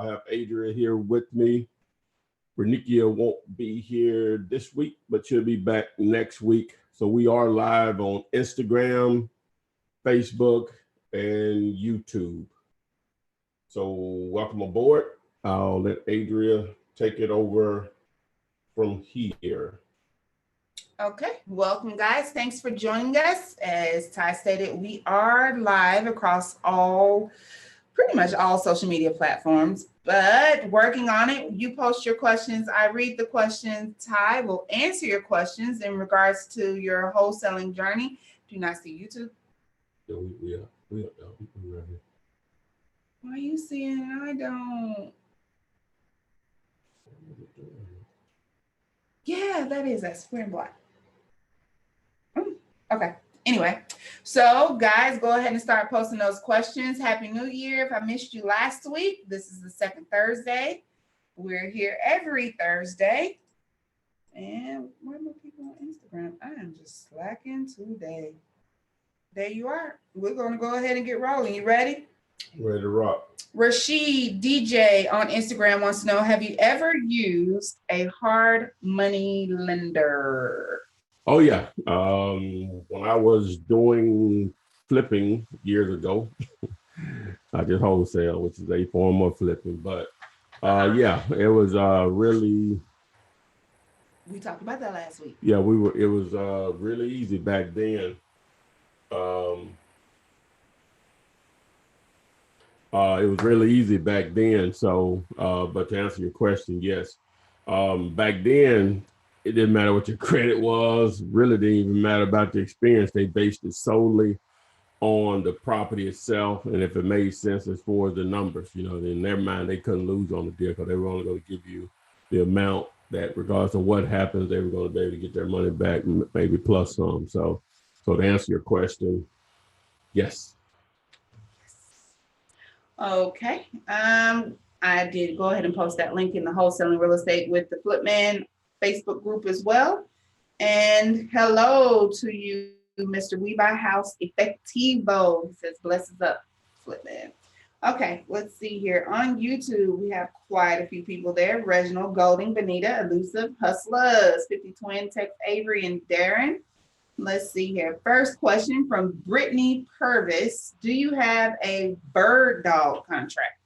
have Adria here with me. Renikia won't be here this week, but she'll be back next week. So we are live on Instagram, Facebook, and YouTube. So welcome aboard. I'll let Adria take it over from here. Okay, welcome guys. Thanks for joining us. As Ty stated, we are live across pretty much all social media platforms, but working on it. You post your questions, I read the questions, Ty will answer your questions in regards to your wholesaling journey. Do you not see YouTube? Yeah, we are right here. Why are you seeing it? I don't. Yeah, that's square and black. Okay. Anyway, so guys, go ahead and start posting those questions. Happy New Year. If I missed you last week, this is the second Thursday. We're here every Thursday. And where are my people on Instagram? I am just slacking today. There you are. We're going to go ahead and get rolling. You ready? Ready to rock. Rashid DJ on Instagram wants to know, have you ever used a hard money lender? Oh yeah. When I was doing flipping years ago, I did wholesale, which is a form of flipping. But yeah, it was really. We talked about that last week. Yeah, it was really easy back then. It was really easy back then. So, but to answer your question, yes. Back then, it didn't matter what your credit was. Really didn't even matter about the experience. They based it solely on the property itself, and if it made sense as far as the numbers, in their mind, they couldn't lose on the deal because they were only going to give you the amount that, regardless of what happens, they were going to be able to get their money back, maybe plus some. So to answer your question, yes. Okay. I did go ahead and post that link in the Wholesaling Real Estate with the Flipman Facebook group as well. And hello to you, Mr. We Buy House Effectivo. He says, blesses up, Flipman. Okay, let's see here. On YouTube, we have quite a few people there. Reginald, Golding, Benita, Elusive, Hustlers, 50 Twin, Tex, Avery, and Darren. Let's see here. First question from Brittany Purvis. Do you have a bird dog contract?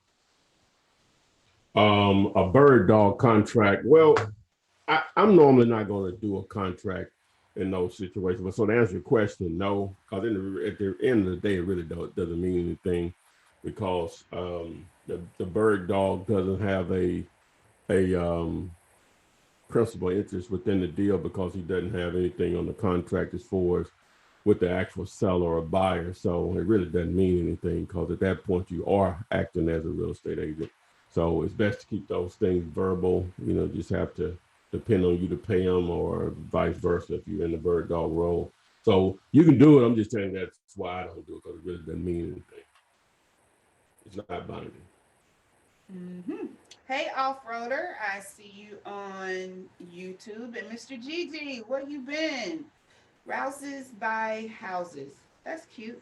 A bird dog contract. Well, I'm normally not going to do a contract in those situations. But so to answer your question, no, because at the end of the day, it really doesn't mean anything, because the bird dog doesn't have a principal interest within the deal, because he doesn't have anything on the contract as far as with the actual seller or buyer. So it really doesn't mean anything, because at that point you are acting as a real estate agent. So it's best to keep those things verbal. Just have to depend on you to pay them, or vice versa if you're in the bird dog role. So you can do it. I'm just saying that's why I don't do it, because it really doesn't mean anything. It's not binding. Mm-hmm. Hey, Off-Roader, I see you on YouTube. And Mr. Gigi, where you been? Rouses by Houses. That's cute.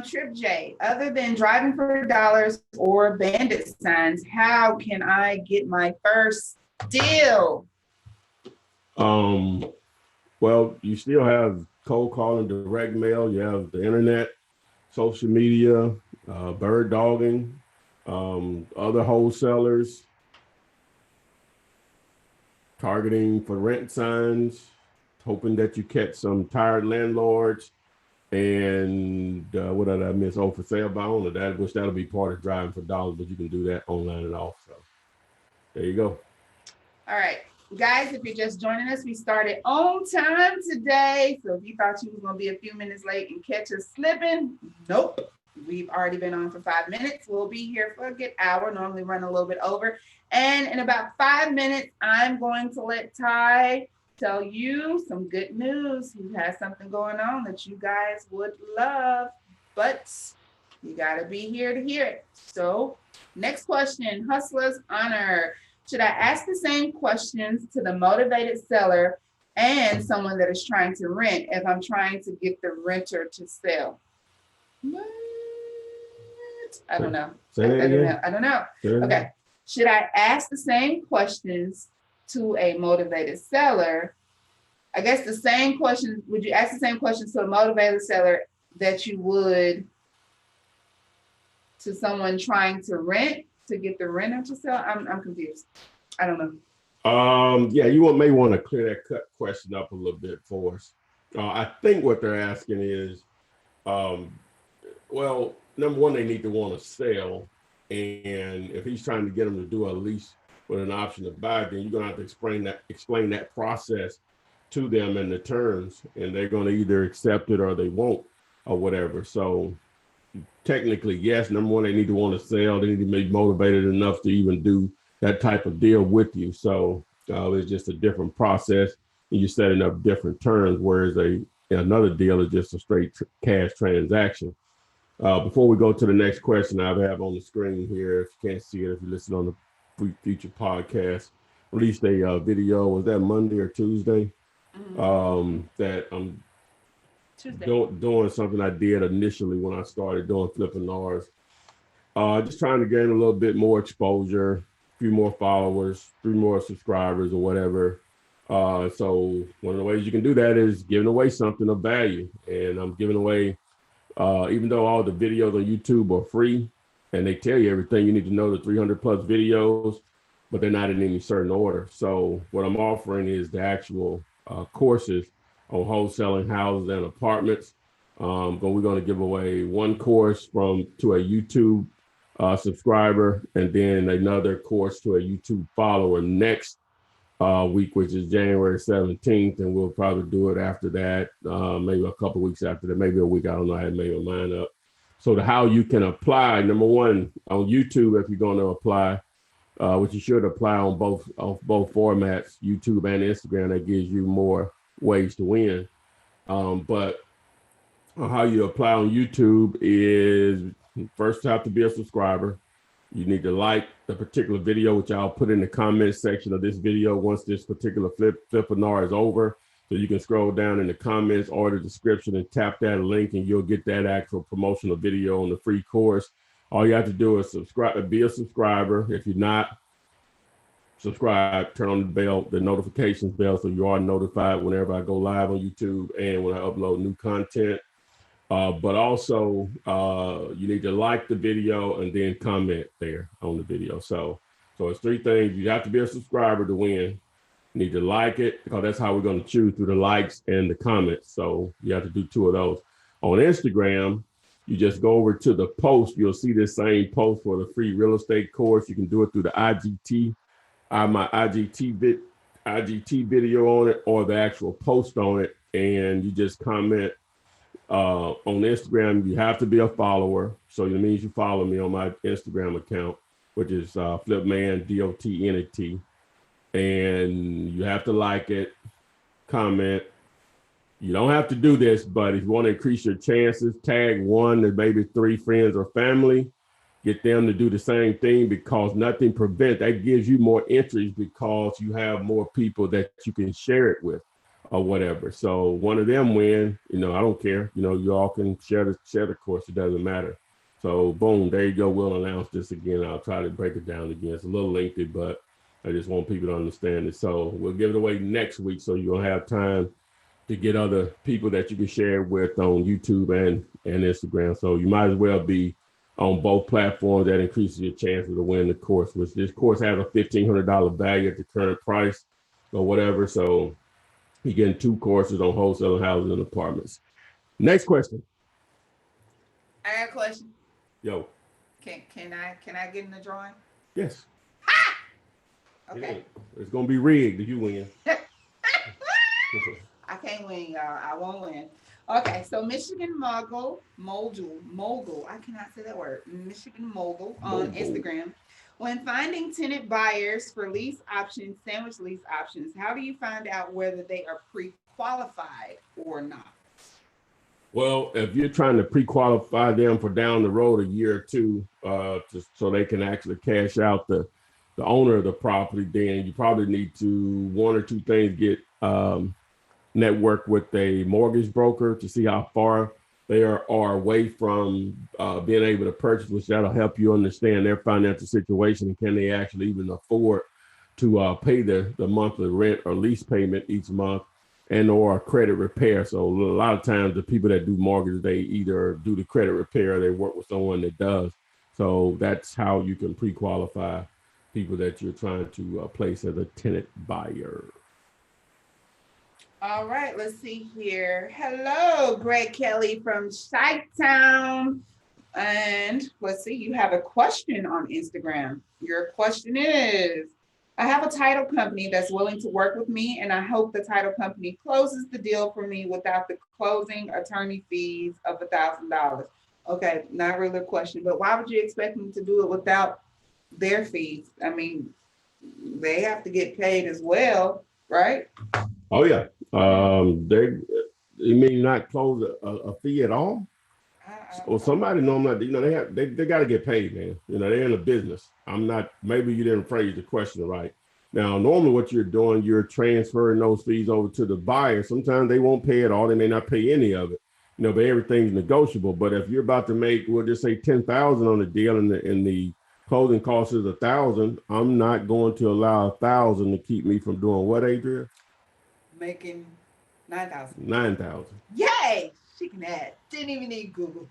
Trip J, other than driving for dollars or bandit signs, how can I get my first deal? Well, you still have cold calling, direct mail. You have the internet, social media, bird dogging, other wholesalers, targeting for rent signs, hoping that you catch some tired landlords, and what did I miss? For sale by owner, that'll be part of driving for dollars, but you can do that online and off. So there you go. All right, guys, if you're just joining us, we started on time today. So if you thought you was going to be a few minutes late and catch us slipping, nope. We've already been on for 5 minutes. We'll be here for a good hour, normally run a little bit over. And in about 5 minutes, I'm going to let Ty tell you some good news. He has something going on that you guys would love, but you got to be here to hear it. So next question, Hustler's Honor. Should I ask the same questions to the motivated seller and someone that is trying to rent if I'm trying to get the renter to sell? What? I don't know. I don't know. Okay. Should I ask the same questions to a motivated seller? I guess the same questions, would you ask the same questions to a motivated seller that you would to someone trying to rent, to get the renter to sell? I'm confused. I don't know. Yeah, you may want to clear that question up a little bit for us. I think what they're asking is, well, number one, they need to want to sell. And if he's trying to get them to do a lease with an option to buy, then you're going to have to explain that process to them and the terms, and they're going to either accept it or they won't or whatever. So technically, yes, number one, they need to want to sell. They need to be motivated enough to even do that type of deal with you. So it's just a different process, and you're setting up different terms, whereas another deal is just a straight cash transaction. Before we go to the next question, I have on the screen here, if you can't see it, if you listen on the future podcast, released a video, was that Monday or Tuesday? That I'm doing something I did initially when I started doing Flippinars. Just trying to gain a little bit more exposure, a few more followers, 3 more subscribers or whatever. So one of the ways you can do that is giving away something of value. And I'm giving away, even though all the videos on YouTube are free and they tell you everything you need to know, the 300 plus videos, but they're not in any certain order. So what I'm offering is the actual courses on wholesaling houses and apartments. But we're going to give away one course to a YouTube subscriber, and then another course to a YouTube follower next week, which is January 17th. And we'll probably do it after that, maybe a couple weeks after that, maybe a week. I don't know. I had made my mind up. So how you can apply, number one, on YouTube, if you're going to apply, which you should apply on both formats, YouTube and Instagram, that gives you more ways to win. But how you apply on YouTube is first have to be a subscriber. You need to like the particular video, which I'll put in the comment section of this video once this particular Flippinar is over. So you can scroll down in the comments or the description and tap that link, and you'll get that actual promotional video on the free course. All you have to do is subscribe, be a subscriber. If you're not, subscribe, turn on the bell, the notifications bell, so you are notified whenever I go live on YouTube and when I upload new content. But also, you need to like the video and then comment there on the video. So it's 3 things. You have to be a subscriber to win. You need to like it, because that's how we're going to choose, through the likes and the comments. So you have to do 2 of those. On Instagram, you just go over to the post. You'll see this same post for the free real estate course. You can do it through the IGT, my IGT video on it, or the actual post on it, and you just comment. On Instagram, you have to be a follower. So it means you follow me on my Instagram account, which is Flipman, DOTNET. And you have to like it, comment. You don't have to do this, but if you want to increase your chances, tag 1 to maybe 3 friends or family. Get them to do the same thing, because nothing prevents. That gives you more entries because you have more people that you can share it with or whatever. So one of them win, I don't care. You all can share the course. It doesn't matter. So boom, there you go. We'll announce this again. I'll try to break it down again. It's a little lengthy, but I just want people to understand it. So we'll give it away next week, so you'll have time to get other people that you can share with on YouTube and Instagram. So you might as well be on both platforms. That increases your chances to win the course, which this course has a $1,500 value at the current price or whatever. So you're getting 2 courses on wholesaling houses and apartments. Next question. I got a question. Yo. Can I get in the drawing? Yes. Ha! Okay. It's gonna be rigged if you win. I can't win, y'all. I won't win. Okay, so Michigan Mogul, I cannot say that word. Michigan Mogul on Instagram. When finding tenant buyers for lease options, sandwich lease options, how do you find out whether they are pre-qualified or not? Well, if you're trying to pre-qualify them for down the road a year or 2, so they can actually cash out the owner of the property, then you probably need to 1 or 2 things: get network with a mortgage broker to see how far they are away from being able to purchase, which that'll help you understand their financial situation and can they actually even afford to pay the monthly rent or lease payment each month and or credit repair. So a lot of times the people that do mortgages, they either do the credit repair or they work with someone that does. So that's how you can pre-qualify people that you're trying to place as a tenant buyer. All right, let's see here. Hello, Greg Kelly from Chi-Town. And let's see, you have a question on Instagram. Your question is, I have a title company that's willing to work with me, and I hope the title company closes the deal for me without the closing attorney fees of $1,000. Okay, not really a question, but why would you expect them to do it without their fees? I mean, they have to get paid as well, right? Oh yeah. They you mean not close a fee at all? Well, somebody normally, they got to get paid, man. They're in a business. I'm not. Maybe you didn't phrase the question right. Now, normally, what you're doing, you're transferring those fees over to the buyer. Sometimes they won't pay it all. They may not pay any of it. But everything's negotiable. But if you're about to make, we'll just say 10,000 on the deal, and the closing cost is 1,000, I'm not going to allow 1,000 to keep me from doing what, Adria? Making 9,000. 9,000. Yay! She can add. Didn't even need Google.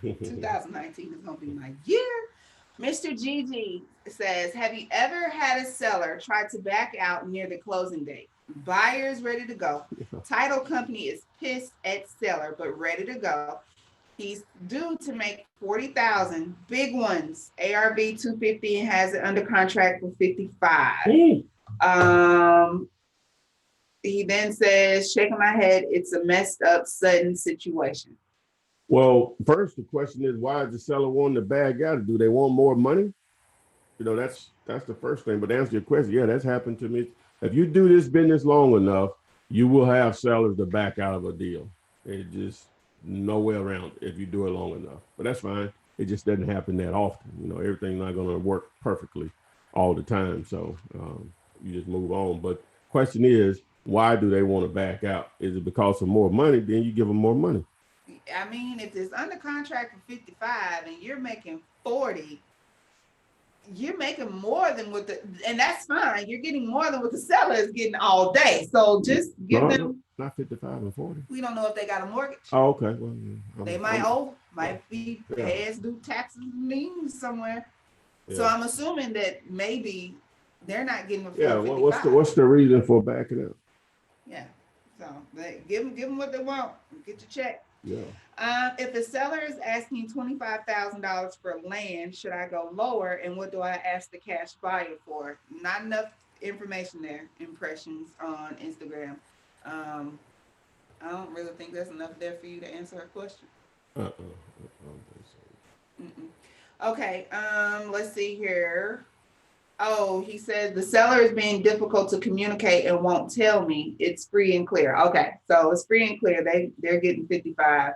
2019 is gonna be my year. Mr. Gigi says, have you ever had a seller try to back out near the closing date? Buyer's ready to go. Title company is pissed at seller, but ready to go. He's due to make 40,000, big ones, ARV 250, and has it under contract for 55. He then says, shaking my head, it's a messed up, sudden situation. Well, first, the question is, why is the seller wanting to bag out? Do they want more money? That's the first thing. But to answer your question, yeah, that's happened to me. If you do this business long enough, you will have sellers to back out of a deal. It's just no way around it if you do it long enough. But that's fine. It just doesn't happen that often. Everything's not going to work perfectly all the time. So you just move on. But question is, why do they want to back out? Is it because of more money? Then you give them more money. I mean, if it's under contract for 55 and you're making 40, you're making more than and that's fine. You're getting more than what the seller is getting all day. So just give them. Not 55 and 40. We don't know if they got a mortgage. Oh, okay. Well, they might be past due taxes and liens somewhere. Yeah. So I'm assuming that maybe they're not getting a full 55. What's the reason for backing out? Yeah. So give them what they want. Get your check. Yeah. If the seller is asking $25,000 for land, should I go lower? And what do I ask the cash buyer for? Not enough information there. Impressions on Instagram. I don't really think there's enough there for you to answer her question. I don't think so. Okay. Let's see here. Oh, he said the seller is being difficult to communicate and won't tell me. It's free and clear. Okay, so it's free and clear. They're getting 55.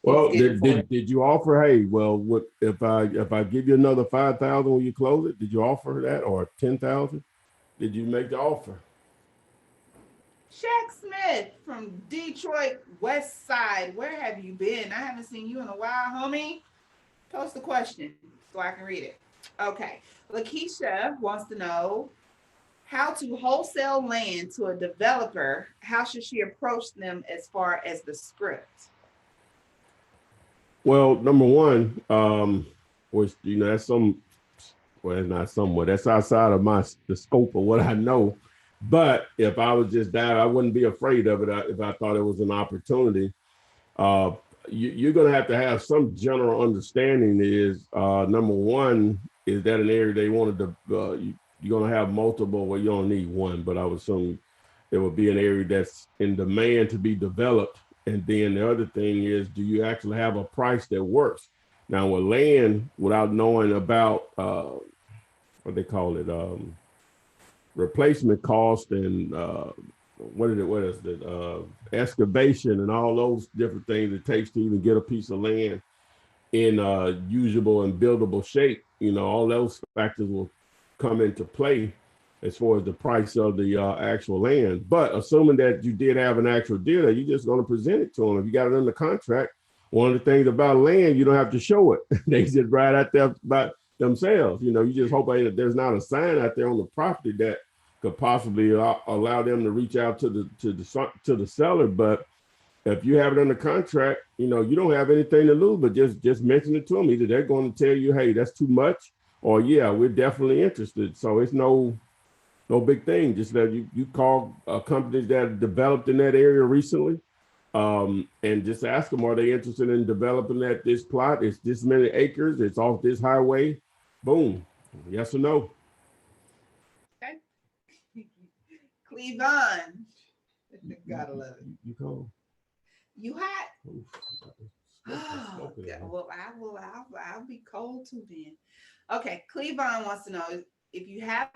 Well, did you offer? Hey, well, what if I give you another 5,000 when you close it? Did you offer that or 10,000? Did you make the offer? Shaq Smith from Detroit West Side. Where have you been? I haven't seen you in a while, homie. Post the question so I can read it. Okay. Lakeisha wants to know how to wholesale land to a developer. How should she approach them as far as the script? Well, number one, which that's that's outside of the scope of what I know. But if I was just that, I wouldn't be afraid of it if I thought it was an opportunity. You're going to have some general understanding. Is number one, is that an area they wanted to, you're going to have multiple, well, you don't need one, but I would assume there would be an area that's in demand to be developed. And then the other thing is, do you actually have a price that works? Now with land, without knowing about, what they call it, replacement cost and what is it, excavation and all those different things it takes to even get a piece of land in usable and buildable shape, all those factors will come into play as far as the price of the actual land. But assuming that you did have an actual deal, you're just going to present it to them. If you got it under contract, one of the things about land, you don't have to show it. They just ride out there by themselves. You know, you just hope that there's not a sign out there on the property that could possibly allow them to reach out to the seller. But if you have it under contract, you know, you don't have anything to lose, but just mention it to them. Either they're going to tell you, hey, that's too much, or yeah, we're definitely interested. So it's no big thing. Just that you call companies that have developed in that area recently, and just ask them, are they interested in developing this plot? It's this many acres. It's off this highway. Boom. Yes or no? Okay. Cleavon. Gotta love it. You call. You hot? Oof, Oh, well, I'll be cold too then. Okay, Cleavon wants to know if you have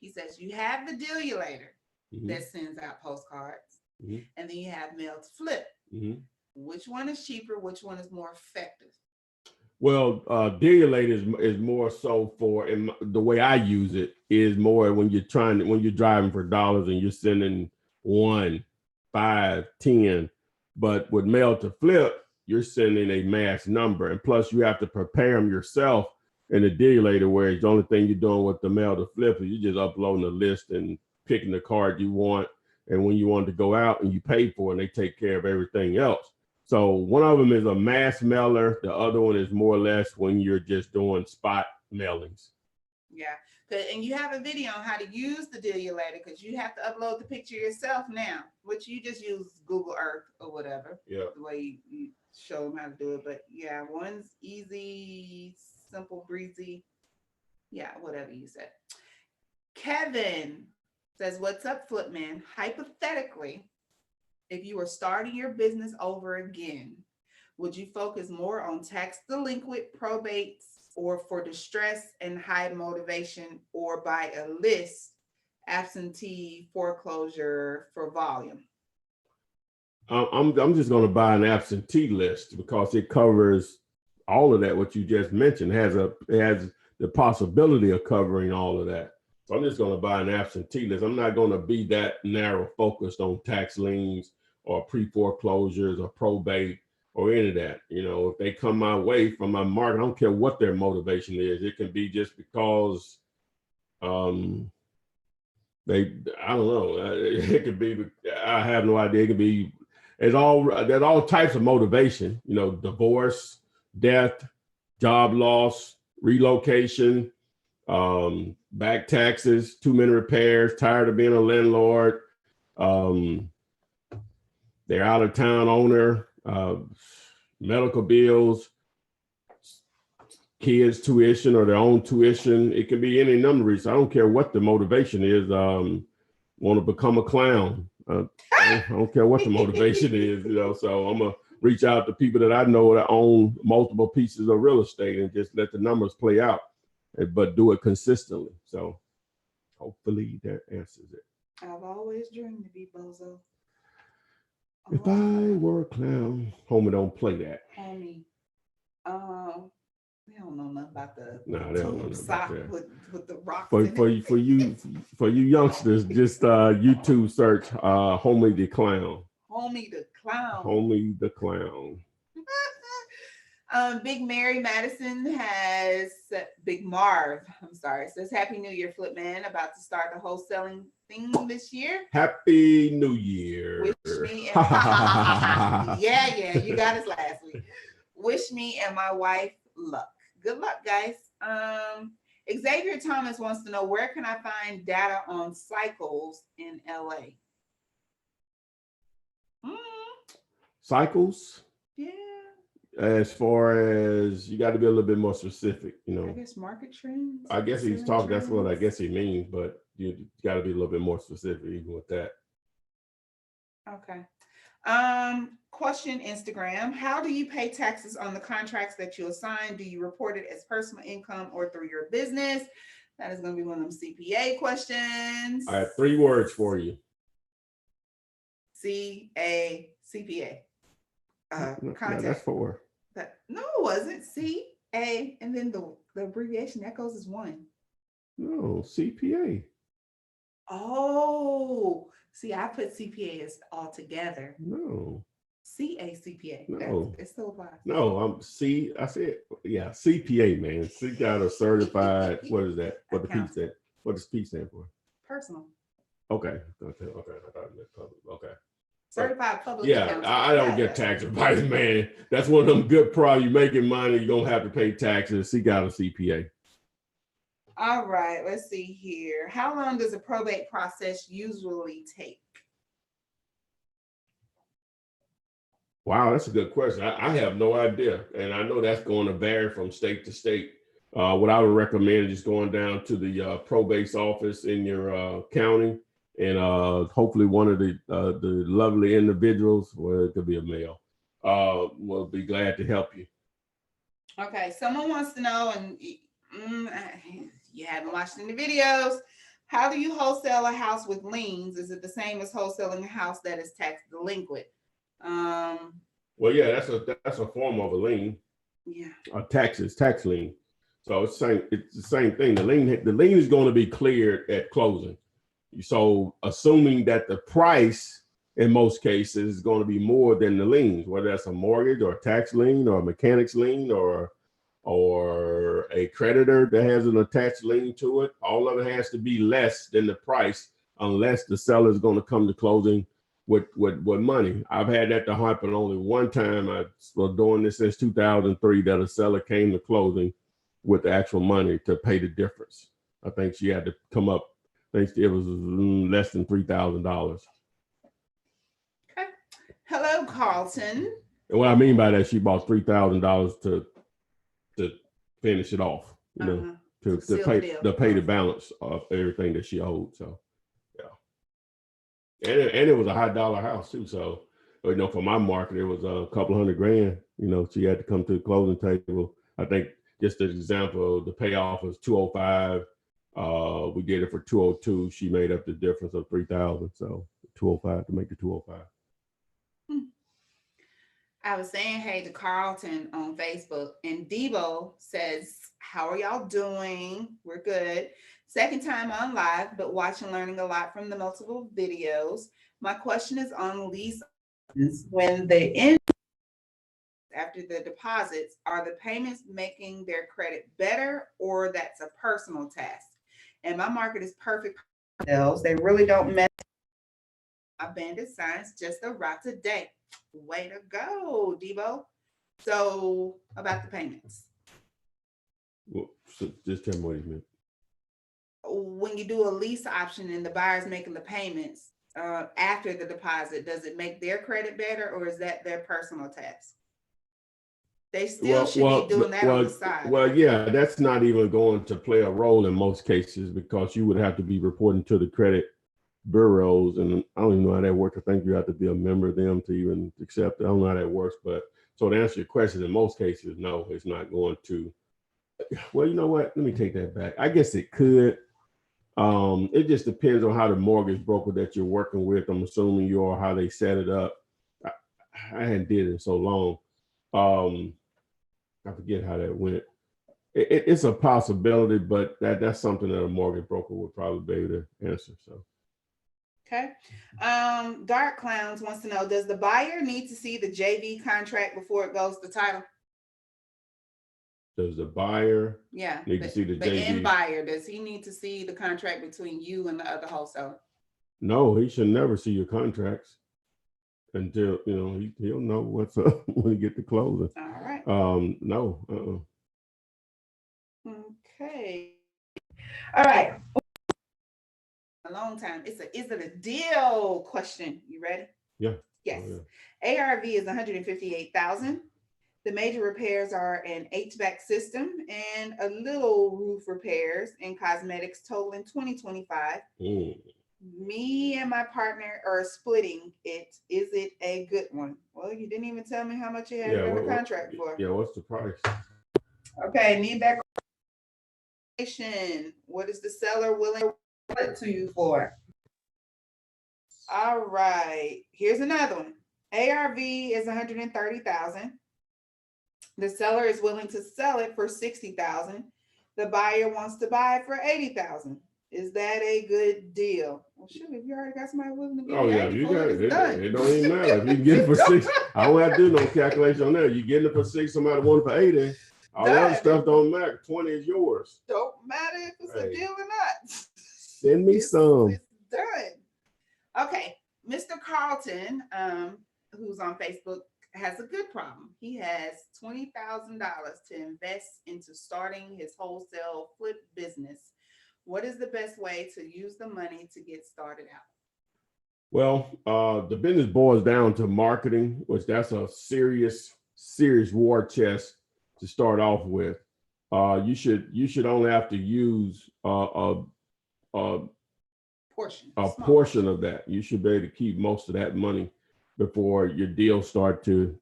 he says you have the dealulator that sends out postcards, and then you have mail to flip. Which one is cheaper? Which one is more effective? Well, dealulator is more so for, and the way I use it is more when you're driving for dollars and you're sending 1, 5, 10. But with mail to flip, you're sending a mass number, and plus you have to prepare them yourself in the dealulator, where the only thing you're doing with the mail to flip is you're just uploading a list and picking the card you want, and when you want to go out and you pay for it, and they take care of everything else. So one of them is a mass mailer. The other one is more or less when you're just doing spot mailings. Yeah. And you have a video on how to use the dealulator, because you have to upload the picture yourself now, which you just use Google Earth or whatever. Yeah. The way you show them how to do it. But yeah, one's easy, simple, breezy. Yeah, whatever you said. Kevin says, what's up, Flipman? Hypothetically, if you were starting your business over again, would you focus more on tax delinquent probates, or for distress and high motivation, or buy a list absentee foreclosure for volume? I'm just going to buy an absentee list because it covers all of that. What you just mentioned it has the possibility of covering all of that. So I'm just going to buy an absentee list. I'm not going to be that narrow focused on tax liens or pre-foreclosures or probate or any of that. You know, if they come my way from my market, I don't care what their motivation is. It can be just because I don't know. It could be, I have no idea. It could be, there's all types of motivation, you know, divorce, death, job loss, relocation, back taxes, too many repairs, tired of being a landlord, they're out of town owner, medical bills, kids tuition or their own tuition. It can be any number of reasons. I don't care what the motivation is. Want to become a clown. I don't care what the motivation is, you know. So I'm gonna reach out to people that I know that own multiple pieces of real estate and just let the numbers play out, but do it consistently. So hopefully that answers it. I've always dreamed to be Bozo. If I were a clown, homie, don't play that. Homie, they don't know nothing about the No, they don't know nothing about that. with the rocks. For you youngsters, just YouTube search homie the clown. Homie the clown. Homie the clown. Big Mary Madison has Big Marv. I'm sorry. Says Happy New Year, Flipman. About to start the wholesaling thing this year. Happy New Year. Wish me and yeah, you got us last week. Wish me and my wife luck. Good luck, guys. Xavier Thomas wants to know, where can I find data on cycles in LA? Cycles? Yeah. As far as, you got to be a little bit more specific, you know. I guess market trends. I guess he's talking, that's what I guess he means, but you got to be a little bit more specific even with that. Okay. Question Instagram. How do you pay taxes on the contracts that you assign? Do you report it as personal income or through your business? That is going to be one of them CPA questions. I have 3 words for you. CPA. No, that's 4. No, it wasn't. CA, and then the abbreviation that goes as 1. No, CPA. Oh, see, I put CPA as all together. No. CACPA. No. It's so far. No, I said, yeah, CPA, man. She got a certified, what is that? What the P stand? What does P stand for? Personal. Okay. I thought it meant public. Okay. Certified public Yeah, accountant. I don't get tax advice, man. That's one of them good problems. You're making money, you're gonna have to pay taxes. She got a CPA. All right, let's see here. How long does a probate process usually take? Wow, that's a good question. I have no idea. And I know that's going to vary from state to state. What I would recommend is just going down to the probate office in your county, and hopefully one of the lovely individuals, well, it could be a male, will be glad to help you. Okay, someone wants to know, and you haven't watched any videos. How do you wholesale a house with liens? Is it the same as wholesaling a house that is tax delinquent? Well, yeah, that's a form of a lien. Yeah. Tax lien. So it's the same thing. The lien is going to be cleared at closing. So assuming that the price in most cases is going to be more than the liens, whether that's a mortgage or a tax lien or a mechanic's lien or a creditor that has an attached lien to it, all of it has to be less than the price unless the seller is going to come to closing with money. I've had that to happen only one time. I was doing this since 2003 that a seller came to closing with the actual money to pay the difference. I think she had to come up, I think it was less than $3,000. Okay. Hello, Carlton. And what I mean by that, she bought $3,000 to finish it off, you know, to pay the balance of everything that she owed. So yeah. And it was a high dollar house too. So, you know, for my market, it was a couple $100,000. You know, she had to come to the closing table. I think just an example, the payoff was $205. We did it for $202. She made up the difference of $3,000. So $205 to make the $205. I was saying hey to Carlton on Facebook, and Debo says, how are y'all doing? We're good. Second time on live, but watching, learning a lot from the multiple videos. My question is on lease. When they end after the deposits, are the payments making their credit better, or that's a personal task? And my market is perfect. They really don't mess. My bandit signs just arrived today. Way to go, Debo. So about the payments. Well, so just tell me what you meant. When you do a lease option and the buyer's making the payments after the deposit, does it make their credit better, or is that their personal task? They still should be doing that on the side. Well, yeah, that's not even going to play a role in most cases because you would have to be reporting to the credit bureaus, and I don't even know how that works. I think you have to be a member of them to even accept it. I don't know how that works, but so to answer your question, in most cases, no, it's not going to. Well, you know what? Let me take that back. I guess it could. It just depends on how the mortgage broker that you're working with, I'm assuming you are, how they set it up. I hadn't did it in so long. I forget how that went. It's a possibility, but that's something that a mortgage broker would probably be able to answer. So. Okay. Dark Clowns wants to know, does the buyer need to see the JV contract before it goes to title? Does the buyer need to see the JV? The end buyer, does he need to see the contract between you and the other wholesaler? No, he should never see your contracts until, you know, he'll know what's up when he get to closing. All right. No. Okay. All right. A long time. Is it a deal question? You ready? Yeah. Yes. Oh, yeah. ARV is 158,000. The major repairs are an HVAC system and a little roof repairs and cosmetics totaling 2025. Me and my partner are splitting it. Is it a good one? Well, you didn't even tell me how much you had in the contract for. Yeah, what's the price? Okay, need that. What is the seller willing to sell it to you for? All right, here's another one. ARV is 130,000. The seller is willing to sell it for 60,000. The buyer wants to buy it for 80,000. Is that a good deal? Well, shoot, if you already got somebody willing to give Oh you yeah, 80 you for got it, it. it's done. It don't even matter if you can get it for 6. I don't have to do no calculation on that. You getting it for 6, somebody want it for 80. All the other Done. stuff don't matter. 20 is yours. Don't matter if it's a Hey, deal or not. send me some. It's done. Okay, Mr. Carlton, who's on Facebook, has a good problem. He has $20,000 to invest into starting his wholesale flip business. What is the best way to use the money to get started out? Well, the business boils down to marketing, which that's a serious war chest to start off with. You should only have to use a portion of that. You should be able to keep most of that money before your deals start to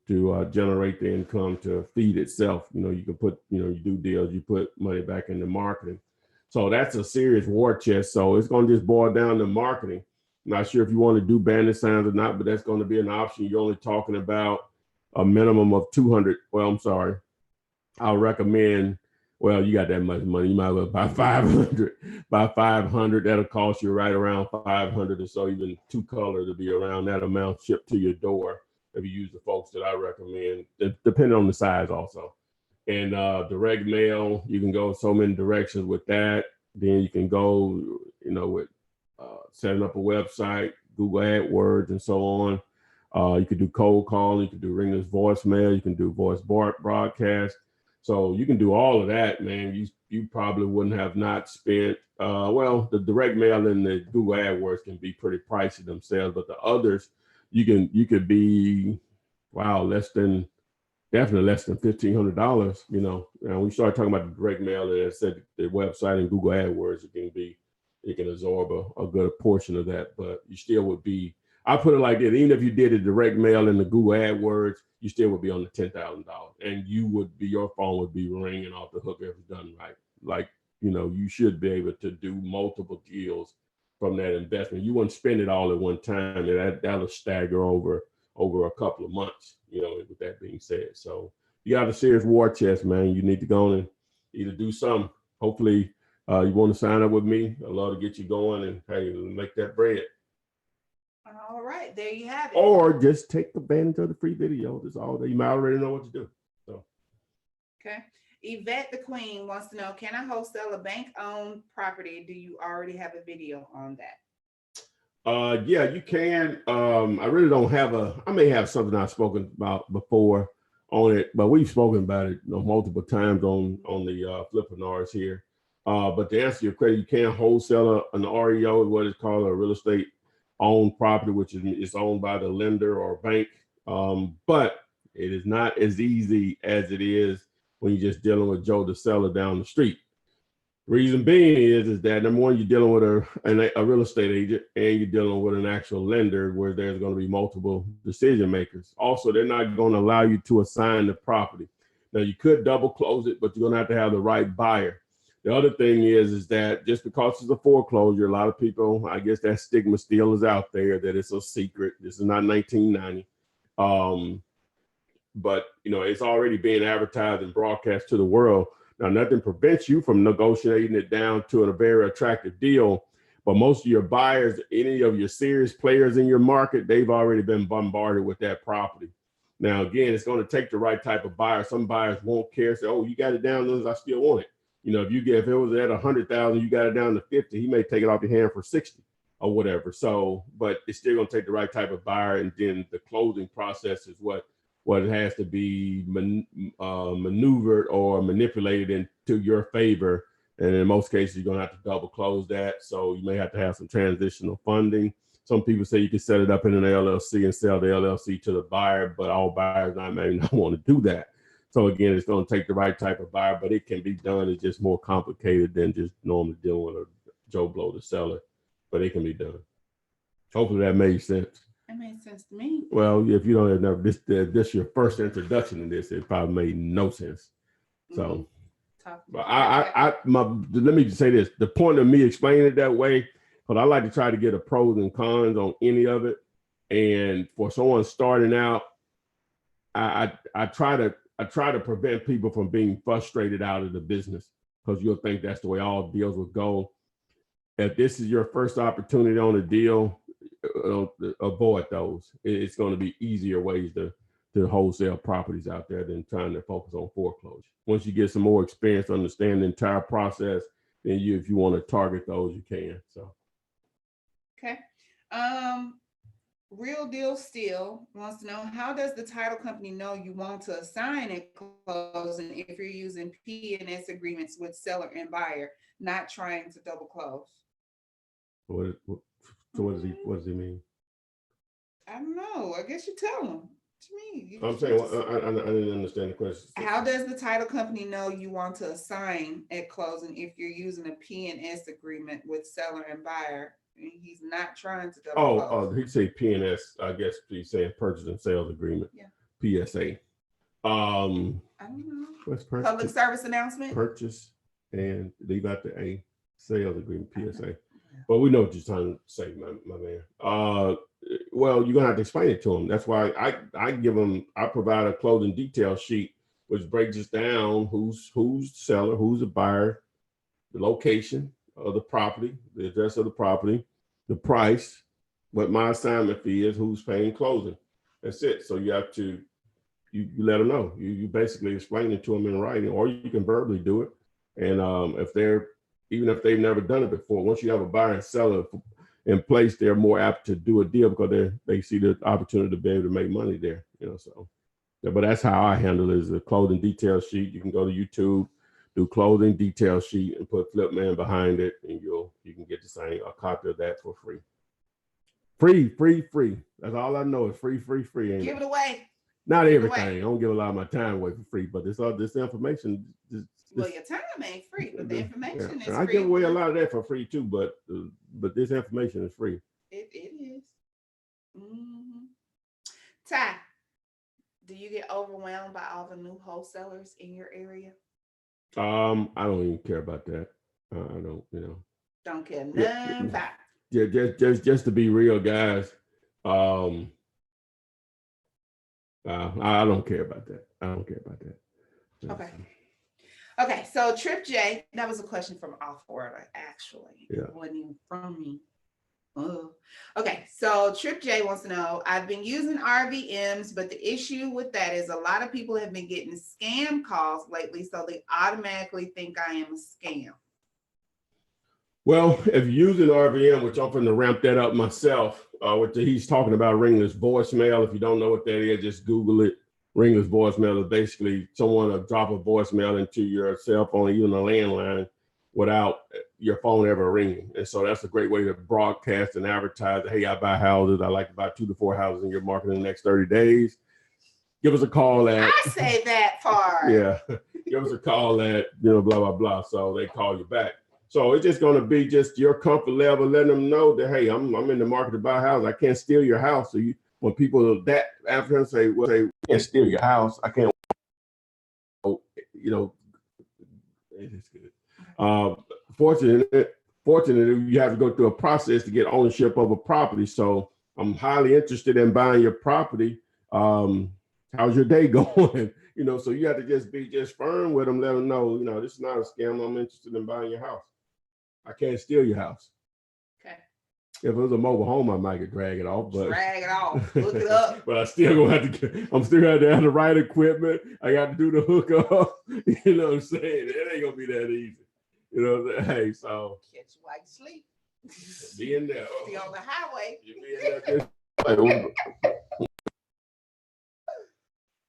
generate the income to feed itself. You can put, you do deals, you put money back into marketing. So that's a serious war chest. So it's going to just boil down to marketing. I'm not sure if you want to do bandit signs or not, but that's going to be an option. You're only talking about a minimum of 200. Well, I'm sorry. I'll recommend, well, you got that much money, you might as well buy 500. Buy 500, that'll cost you right around 500 or so, even 2 color to be around that amount shipped to your door if you use the folks that I recommend, depending on the size also. And direct mail, you can go so many directions with that. Then you can go, with setting up a website, Google AdWords, and so on. You could do cold calling, you could do ringless voicemail, you can do voice broadcast. So you can do all of that, man. You probably wouldn't have not spent, well, the direct mail and the Google AdWords can be pretty pricey themselves, but the others, you could be, wow, definitely less than $1,500, And when you start talking about the direct mail, and I said the website and Google AdWords, it can absorb a good portion of that, but you still would be, I put it like that, even if you did a direct mail and the Google AdWords, you still would be on the $10,000, and your phone would be ringing off the hook if it's done right. Like, you should be able to do multiple deals from that investment. You wouldn't spend it all at one time, and that'll stagger over a couple of months, with that being said. So you got a serious war chest, man. You need to go on and either do something. Hopefully you want to sign up with me. I'd love to get you going and, hey, make that bread. All right, there you have it. Or just take advantage of the free video. That's all. You might already know what to do. So. Okay. Yvette the Queen wants to know, can I wholesale a bank-owned property? Do you already have a video on that? Yeah, you can. I really don't have I may have something I've spoken about before on it, but we've spoken about it multiple times on the Flippinars here. But to answer your question, you can wholesale an REO, what is called a real estate owned property, which is owned by the lender or bank. But it is not as easy as it is when you're just dealing with Joe the seller down the street. Reason being is that number one, you're dealing with a real estate agent, and you're dealing with an actual lender where there's going to be multiple decision makers. Also, they're not going to allow you to assign the property. Now, you could double close it, but you're going to have the right buyer. The other thing is that just because it's a foreclosure, a lot of people, I guess that stigma still is out there that it's a secret. This is not 1990. But, it's already being advertised and broadcast to the world. Now, nothing prevents you from negotiating it down to a very attractive deal. But most of your buyers, any of your serious players in your market, they've already been bombarded with that property. Now, again, it's going to take the right type of buyer. Some buyers won't care. Say, oh, you got it down, I still want it. If it was at 100,000, you got it down to 50, he may take it off your hand for 60 or whatever. So, but it's still going to take the right type of buyer. And then the closing process is what it has to be maneuvered or manipulated into your favor. And in most cases, you're going to have to double close that. So you may have to have some transitional funding. Some people say you can set it up in an LLC and sell the LLC to the buyer, but all buyers may not want to do that. So again, it's going to take the right type of buyer, but it can be done. It's just more complicated than just normally dealing with a Joe Blow the seller, but it can be done. Hopefully that made sense. That made sense to me. Well, if you don't have never this your first introduction to this, it probably made no sense. So, but let me just say this: the point of me explaining it that way, but I like to try to get a pros and cons on any of it. And for someone starting out, I try to prevent people from being frustrated out of the business, because you'll think that's the way all deals would go. If this is your first opportunity on a deal, avoid those. It's going to be easier ways to wholesale properties out there than trying to focus on foreclosure. Once you get some more experience, understand the entire process, then if you want to target those, you can. So. Okay. Real Deal Still wants to know, how does the title company know you want to assign at closing if you're using P&S agreements with seller and buyer, not trying to double close? What does he mean? I don't know. I guess you tell them. To me, I'm saying I didn't understand the question. How does the title company know you want to assign at closing if you're using a P&S agreement with seller and buyer? He's not trying to double close. He say P&S. I guess he's saying purchase and sales agreement. Yeah. PSA. I don't know. What's public service announcement? Purchase and leave out the A. Sales agreement, PSA. Well, we know what you're trying to say, my man. Well, you're gonna have to explain it to them. That's why I provide a closing detail sheet which breaks it down who's the seller, who's the buyer, the location of the property, the address of the property, the price, what my assignment fee is, who's paying closing. That's it. So you have to you let them know. You basically explain it to them in writing, or you can verbally do it. And even if they've never done it before, once you have a buyer and seller in place, they're more apt to do a deal because they see the opportunity to be able to make money there. So. Yeah, but that's how I handle it, is a clothing detail sheet. You can go to YouTube, do clothing detail sheet, and put Flipman behind it, and you can get a copy of that for free. Free. That's all I know is free. Give it away. Not everything. I don't give a lot of my time away for free, but this information. Well, your time ain't free, but the information is free. I give away a lot of that for free too, but this information is free. It is. Mm-hmm. Ty, do you get overwhelmed by all the new wholesalers in your area? I don't even care about that. I don't, Don't care nothing about. Yeah, just to be real, guys. I don't care about that. Okay, so Trip J, that was a question from off order, actually. Yeah. It wasn't even from me. Okay, so Trip J wants to know, I've been using RVMs, but the issue with that is a lot of people have been getting scam calls lately, so they automatically think I am a scam. Well, if you're using RVM, which I'm going to ramp that up myself, he's talking about ringless voicemail. If you don't know what that is, just Google it. Ringless voicemail is basically someone will drop a voicemail into your cell phone, even a landline, without your phone ever ringing. And so that's a great way to broadcast and advertise, hey, I buy houses. I like to buy 2 to 4 houses in your market in the next 30 days. Give us a call at. I say that part. Yeah. Give us a call at, blah, blah, blah. So they call you back. So it's just going to be just your comfort level, letting them know that, hey, I'm in the market to buy a house. I can't steal your house. So when people that after him say, I can't steal your house. I can't, it's good. Fortunately, you have to go through a process to get ownership of a property. So I'm highly interested in buying your property. How's your day going? So you have to just be firm with them, let them know, this is not a scam. I'm interested in buying your house. I can't steal your house. Okay. If it was a mobile home, I might drag it off. But drag it off. Look it up. But I'm still gonna have to have the right equipment. I got to do the hookup. You know what I'm saying? It ain't gonna be that easy. Hey, so catch you while you sleep. Be in there. Be on the highway. You be in there.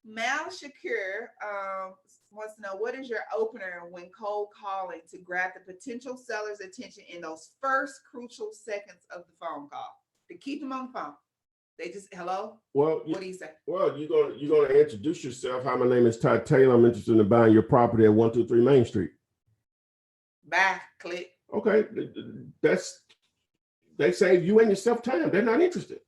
Mal Shakur wants to know, what is your opener when cold calling to grab the potential seller's attention in those first crucial seconds of the phone call to keep them on the phone? They just, hello? Well, what do you say? Well, you're gonna introduce yourself. Hi, my name is Ty Taylor. I'm interested in buying your property at 123 Main Street. Bye. Click. Okay, they save you and yourself time. They're not interested.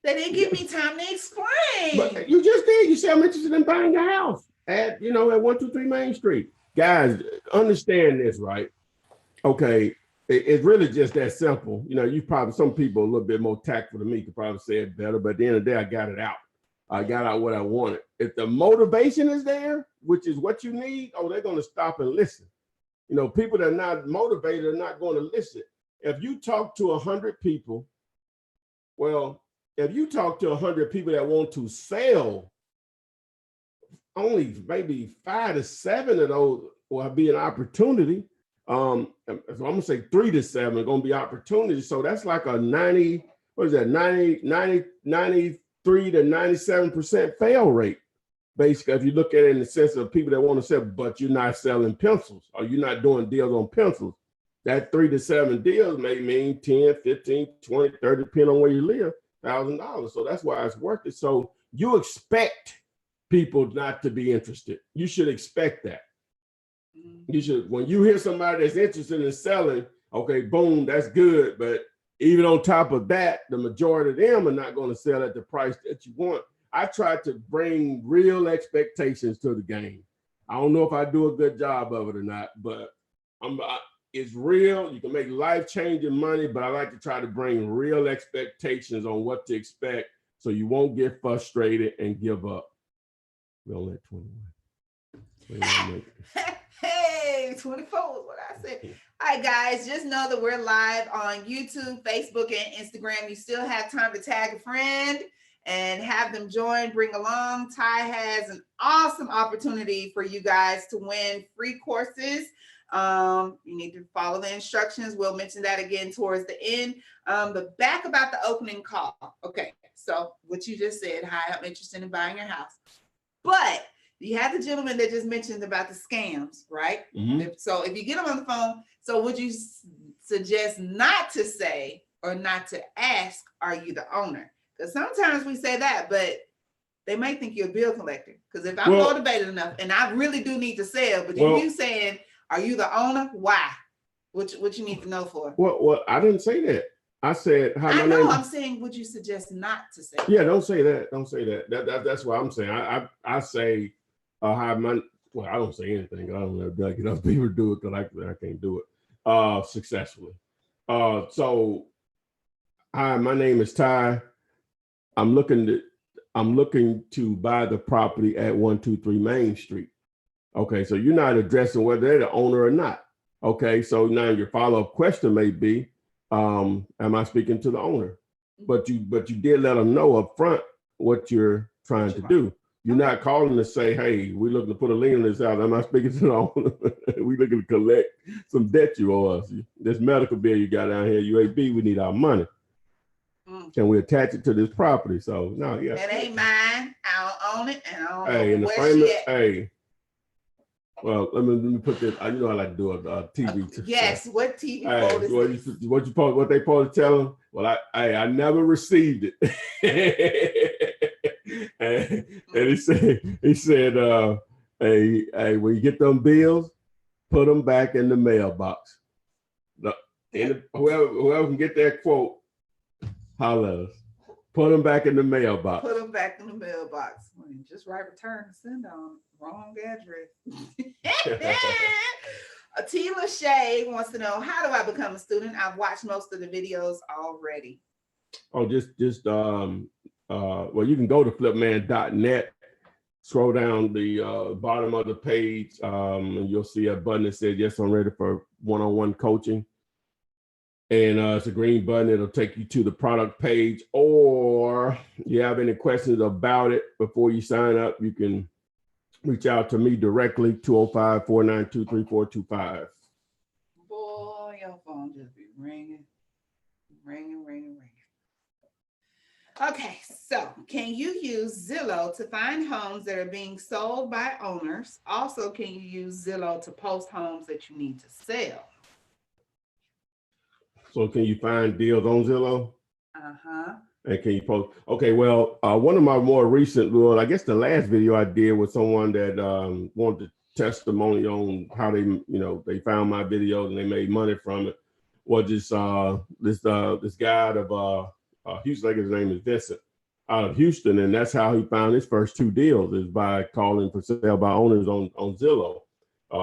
They didn't give me time to explain. But you just did. You said I'm interested in buying a house at 123 Main Street. Guys, understand this, right? Okay, it's really just that simple. Some people a little bit more tactful than me could probably say it better, but at the end of the day, I got it out. I got out what I wanted. If the motivation is there, which is what you need, they're going to stop and listen. You know, people that are not motivated are not going to listen. If you talk to 100 people, well, if you talk to 100 people that want to sell, only maybe 5 to 7 of those will be an opportunity. So I'm gonna say 3 to 7 are gonna be opportunities. So that's like a 90, what is that, 93 to 97% fail rate. Basically, if you look at it in the sense of people that want to sell, but you're not selling pencils or you're not doing deals on pencils, that 3 to 7 deals may mean 10, 15, 20, 30, depending on where you live, $1,000. So that's why it's worth it. So you expect people not to be interested. You should expect that. You should, when you hear somebody that's interested in selling, okay, boom, that's good. But even on top of that, the majority of them are not going to sell at the price that you want. I try to bring real expectations to the game. I don't know if I do a good job of it or not, but it's real. You can make life-changing money, but I like to try to bring real expectations on what to expect so you won't get frustrated and give up. We only at 21. Hey, 24 is what I said. All right, guys, just know that we're live on YouTube, Facebook, and Instagram. You still have time to tag a friend and have them join, bring along. Ty has an awesome opportunity for you guys to win free courses. You need to follow the instructions. We'll mention that again towards the end. But back about the opening call. Okay, so what you just said, hi, I'm interested in buying your house. But you had the gentleman that just mentioned about the scams, right? Mm-hmm. So if you get them on the phone, so would you suggest not to say or not to ask, are you the owner? Because sometimes we say that, but they might think you're a bill collector. Because if I'm motivated enough and I really do need to sell, but you saying, are you the owner? Why? What you need to know for? Well, I didn't say that. I said, hi, I know. I'm saying, would you suggest not to say? Yeah, don't say that. Don't say that. That's what I'm saying. I say, hi, well, I don't say anything. I don't know if enough people do it because I can't do it successfully. So, hi, my name is Ty. I'm looking to buy the property at 123 Main Street. Okay, so you're not addressing whether they're the owner or not. Okay, so now your follow-up question may be, am I speaking to the owner? But you did let them know up front what you're trying to do. You're not calling to say, hey, we're looking to put a lien on this house. Am I speaking to the owner? We're looking to collect some debt you owe us. This medical bill you got down here, UAB, we need our money. Can we attach it to this property? So no, yeah. That ain't mine. I don't own it, and I don't know where she at. Hey, well, let me put this. You know I like to do a TV. Yes, what TV? What they supposed to tell them? Well, I never received it. and he said, hey, when you get them bills, put them back in the mailbox. Whoever can get that quote, holla us. Put them back in the mailbox. Put them back in the mailbox. Just write return to send on wrong address. T. Lachey wants to know, how do I become a student? I've watched most of the videos already. Oh, well, you can go to flipman.net, scroll down the bottom of the page, and you'll see a button that says, yes, I'm ready for one-on-one coaching. And it's a green button. It'll take you to the product page, or you have any questions about it before you sign up, you can reach out to me directly, 205-492-3425. Boy, your phone just be ringing. Okay, so can you use Zillow to find homes that are being sold by owners? Also, can you use Zillow to post homes that you need to sell? So can you find deals on Zillow? Uh-huh. And can you post? Okay, well, one of my more recent, I guess the last video I did was someone that wanted testimony on how they found my videos and they made money from it. Was this guy out of Houston, I guess his name is Vincent, out of Houston, and that's how he found his first 2 deals, is by calling for sale by owners on Zillow.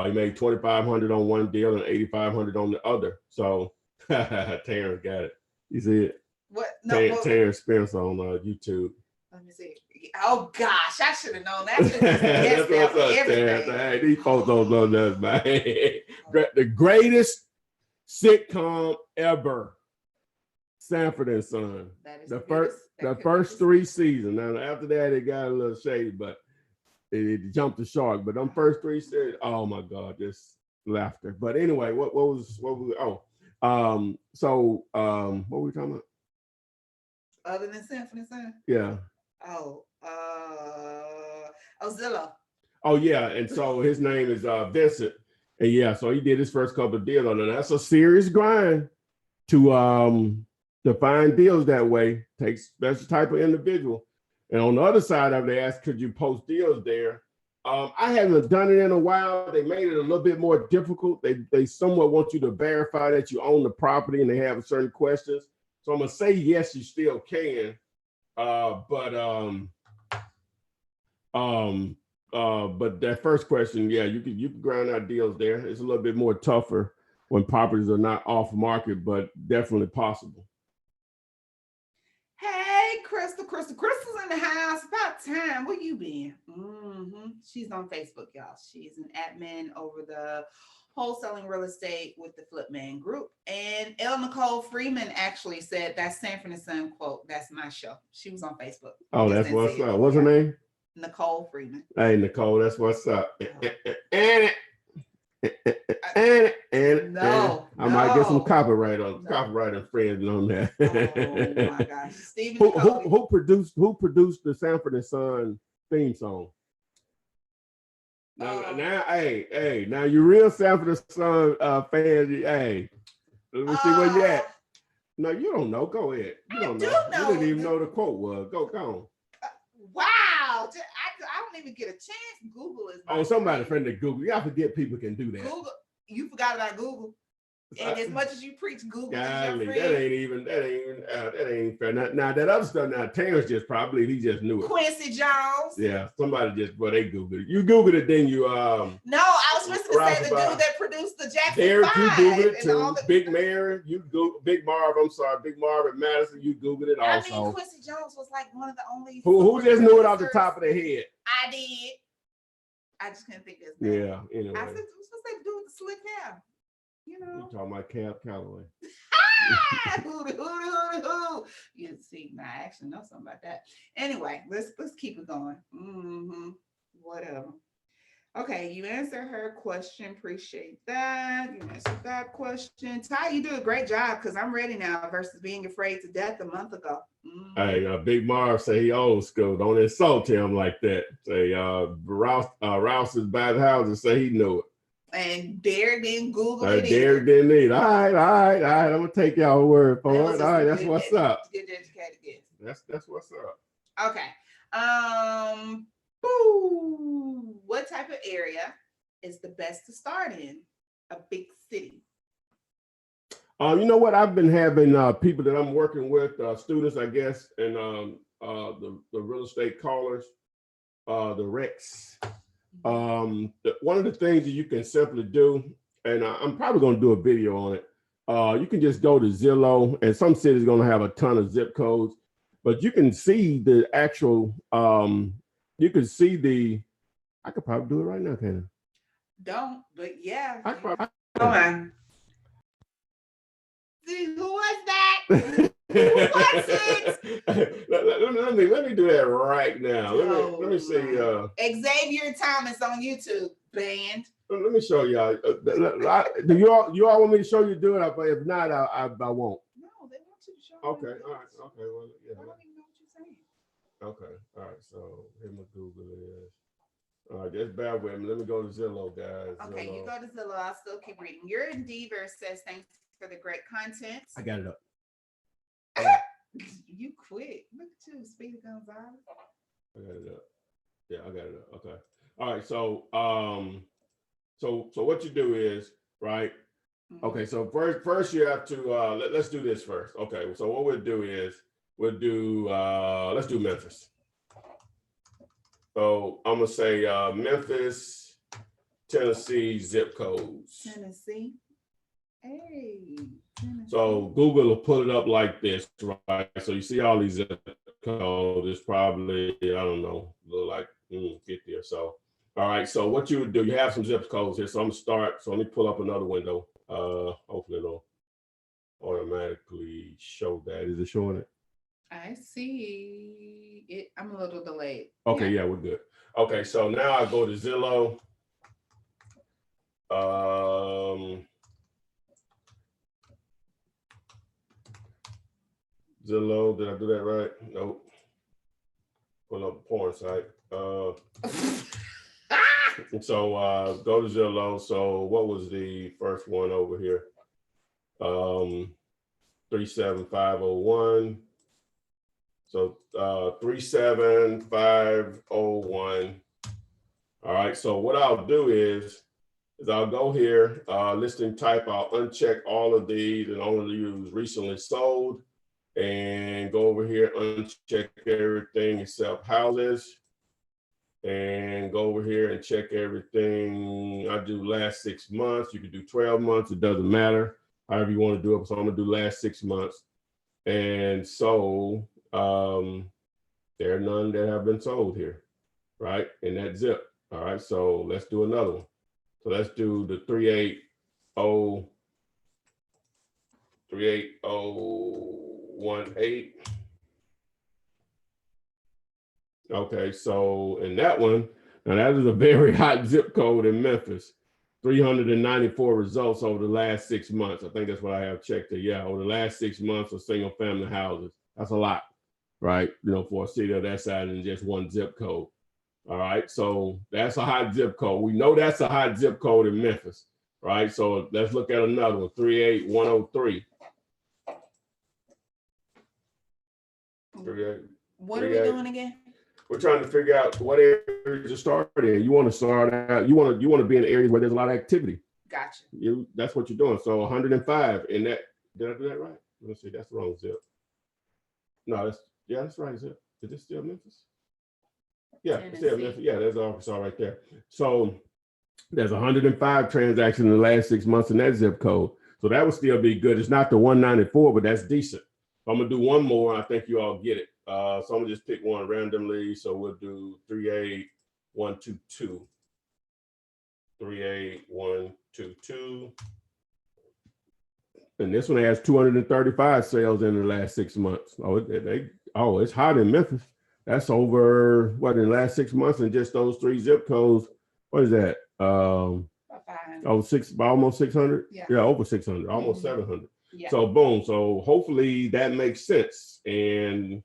He made $2,500 on one deal and $8,500 on the other. So Terrence got it. You see it? What? No, Terrence Spence on YouTube. Let me see. Oh gosh, I should have known that. That's what's up, Terrence. Hey, these folks don't know nothing, man. The greatest sitcom ever, Sanford and Son. The first 3 seasons. Now after that, it got a little shady, but it jumped the shark. But them first 3 series, oh my God, just laughter. But anyway, what was what were we talking about? Other than Sanford and Son? Yeah. Zillow. Oh yeah, and so his name is Vincent, and yeah, so he did his first couple of deals on it. That's a serious grind to find deals that way. Takes special type of individual. And on the other side of it, they asked, could you post deals there? I haven't done it in a while. They made it a little bit more difficult. They somewhat want you to verify that you own the property, and they have certain questions. So I'm gonna say yes, you still can, but that first question, yeah, you can grind out deals there. It's a little bit more tougher when properties are not off market, but definitely possible. Hey, Crystal's in the house. About time. Where you been? She's on Facebook, y'all. She's an admin over the wholesaling real estate with the Flipman group. And Nicole Freeman actually said that Sanford and Son quote, that's my show. She was on Facebook. Oh, that's what's up. What's her name? Nicole Freeman. Hey, Nicole, that's what's up. I might get some copyright infringement on that. Oh my gosh. Stephen who produced the Sanford and Son theme song? Now you real Sanford and Son fans. Hey, let me see where you at. No, you don't know. Go ahead. You don't know. You didn't even know the quote was. Go on. Wow. I don't even get a chance. Google is. Oh, somebody friend of Google. Y'all forget people can do that. Google. You forgot about Google. And as much as you preach Google, golly, that ain't fair. Now that other stuff, now Terrence just probably he just knew it. Quincy Jones. Yeah, somebody just they Googled it. You Googled it, then you No, I was supposed to say the dude that produced the Jackson Derek, 5. you Googled it too. Big Mary, you Googled Big Marv. I'm sorry, Big Marv and Madison. You Googled it also. I mean, Quincy Jones was like one of the only. Who just knew it off the top of their head? I did. I just couldn't think of his name. Yeah. Anyway, I said, who's supposed to do with the slick hair? You know, you talking about Cab Calloway. Who. You see, I actually know something about that. Anyway, let's keep it going. Whatever. Okay, you answered her question. Appreciate that. You answered that question. Ty, you do a great job because I'm ready now versus being afraid to death a month ago. Hey, Big Marv say he old school. Don't insult him like that. Say Rouse is by the house and say he knew it. And Derek didn't Google it. Derek didn't either. All right. I'm gonna take y'all word for it. All right, that's what's up. Good educated guess. That's what's up. Okay. What type of area is the best to start in? A big city. You know what? I've been having people that I'm working with, students, I guess, and the real estate callers, the Rex. One of the things that you can simply do, and I'm probably going to do a video on it. You can just go to Zillow, and some cities are going to have a ton of zip codes, but you can see the actual. You can see the. I could probably do it right now, can I? Don't, but yeah. Come on. See, who was that? Who was it? Let me do that right now. Let me see. Xavier Thomas on YouTube, band. Let me show y'all. Do you all want me to show you do it? If not, I won't. No, they want you to show. Okay, all right. Okay, well, yeah. I don't even know what you're saying. Okay, all right. So here my Google is. All right, just bear with me. Let me go to Zillow, guys. Okay, Zillow. you go to Zillow. I'll still keep reading. Your Endeavor says thanks for the great content. I got it up. You quit. Look at you, Speedy Gonzalez. I got it up. Yeah, I got it up. Okay. All right. So so what you do is, right? Okay. So first you have to let's do this first. Okay. So what we'll do is let's do Memphis. So I'm gonna say Memphis, Tennessee zip codes. Tennessee. Hey. Tennessee. So Google will pull it up like this, right? So you see all these zip code. It's probably, I don't know, a little like 50 or so. All right, so what you would do, you have some zip codes here. So I'm gonna start. So let me pull up another window. Hopefully it'll automatically show that. Is it showing it? I see it. I'm a little delayed. Okay, yeah, we're good. Okay, so now I go to Zillow. Zillow, did I do that right? Nope. Pull up a porn site. So go to Zillow. So what was the first one over here? 37501. So 37501. All right. So what I'll do is I'll go here, listing type. I'll uncheck all of these and only use recently sold, and go over here, uncheck everything except houses, and go over here and check everything. I do last 6 months. You can do 12 months. It doesn't matter. However you want to do it. So I'm gonna do last 6 months. And so there are none that have been sold here, right? In that zip. All right. So let's do another one. So let's do the 38018. Okay, so in that one, now that is a very hot zip code in Memphis. 394 results over the last 6 months. I think that's what I have checked there. Yeah, over the last 6 months of single family houses. That's a lot, right? You know, for a city of that size and just one zip code. All right, so that's a hot zip code. We know that's a hot zip code in Memphis, right? So let's look at another one, 38103. What are we doing again? We're trying to figure out what areas to start in. You want to start out, you want to be in areas where there's a lot of activity. Gotcha. That's what you're doing. So 105 in that, did I do that right? Let's see, that's the wrong zip. No, that's right zip. Is this still Memphis? Yeah, it's still Memphis. Yeah, there's Arkansas right there. So there's 105 transactions in the last 6 months in that zip code. So that would still be good. It's not the 194, but that's decent. I'm gonna do one more. I think you all get it. So I'm gonna just pick one randomly. So we'll do 38122. 38122. And this one has 235 sales in the last 6 months. It's hot in Memphis. That's over what in the last 6 months and just those 3 zip codes. What is that? Almost 600. Yeah, over 600, almost 700. Yeah. So boom. So hopefully that makes sense. And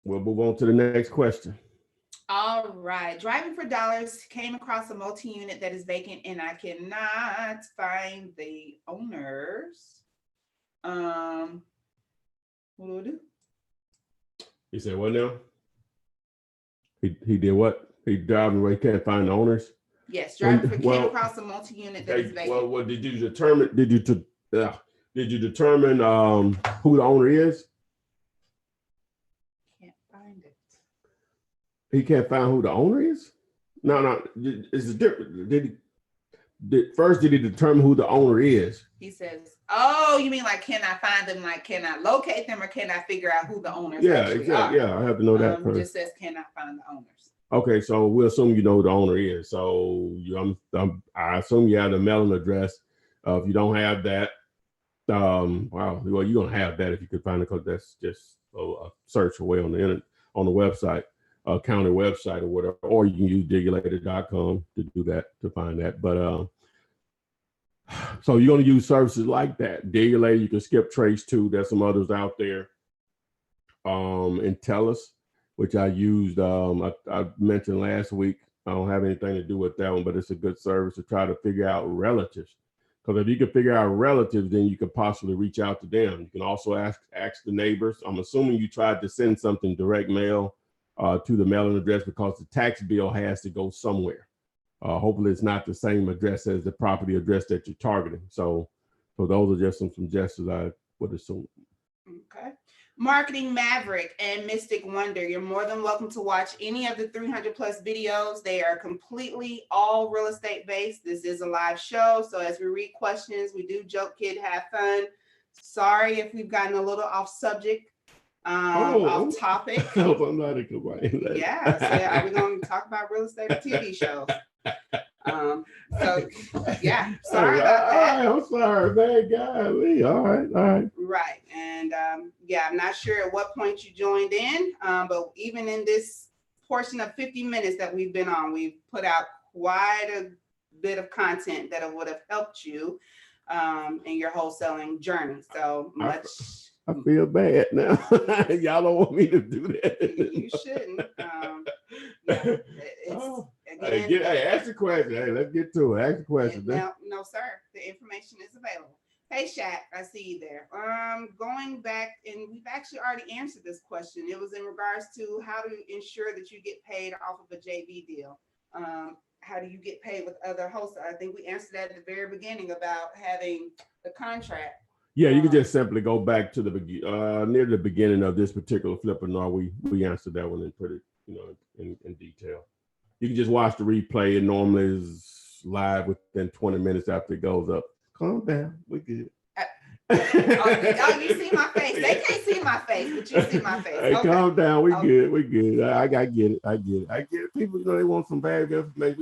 we'll move on to the next question. All right. Driving for dollars, came across a multi-unit that is vacant and I cannot find the owners. What do I do? He said what now? He did what? He driving where he can't find the owners? Yes, driving for came across a multi-unit that is vacant. Well, did you determine who the owner is? Can't find it. He can't find who the owner is? No, it's different. Did he determine who the owner is? He says, oh, you mean like can I find them? Like can I locate them or can I figure out who the owners actually are? Yeah, I have to know that first. It just says can I find the owners. Okay, so we'll assume you know who the owner is. So I assume you have the mailing address. If you don't have that, well, you're gonna have that if you could find it, because that's just a search away on the internet, on the website, county website or whatever, or you can use digulator.com to do that, to find that. But so you're gonna use services like that. Digulator, you can skip trace too. There's some others out there. And Tellus, which I used, I mentioned last week. I don't have anything to do with that one, but it's a good service to try to figure out relatives. Because if you can figure out relatives, then you could possibly reach out to them. You can also ask the neighbors. I'm assuming you tried to send something direct mail to the mailing address, because the tax bill has to go somewhere. Hopefully it's not the same address as the property address that you're targeting. So those are just some suggestions I would assume. Okay. Marketing Maverick and Mystic Wonder, you're more than welcome to watch any of the 300 plus videos. They are completely all real estate based. This is a live show, so as we read questions, we do joke, kid, have fun. Sorry if we've gotten a little off subject. Off topic. I'm not a complaint. Yeah, so are we going to talk about real estate or TV shows? So yeah, sorry about that. I'm sorry, man. Golly. All right. Right, and yeah, I'm not sure at what point you joined in, but even in this portion of 50 minutes that we've been on, we've put out quite a bit of content that would have helped you in your wholesaling journey. So much. I feel bad now. Y'all don't want me to do that. You shouldn't. Yeah, again, hey, ask the question. Hey, let's get to it. Ask the question. No, sir. The information is available. Hey, Shaq, I see you there. Going back, and we've actually already answered this question. It was in regards to how to ensure that you get paid off of a JV deal. How do you get paid with other hosts? I think we answered that at the very beginning about having the contract. Yeah, you can just simply go back to the near the beginning of this particular Flippinar. We answered that one and put it, in detail. You can just watch the replay. It normally is live within 20 minutes after it goes up. Calm down, we're good. Oh, you see my face. They can't see my face, but you see my face. Hey, okay. Calm down. We good. We good. I get it. I get it. People, they want some bad information.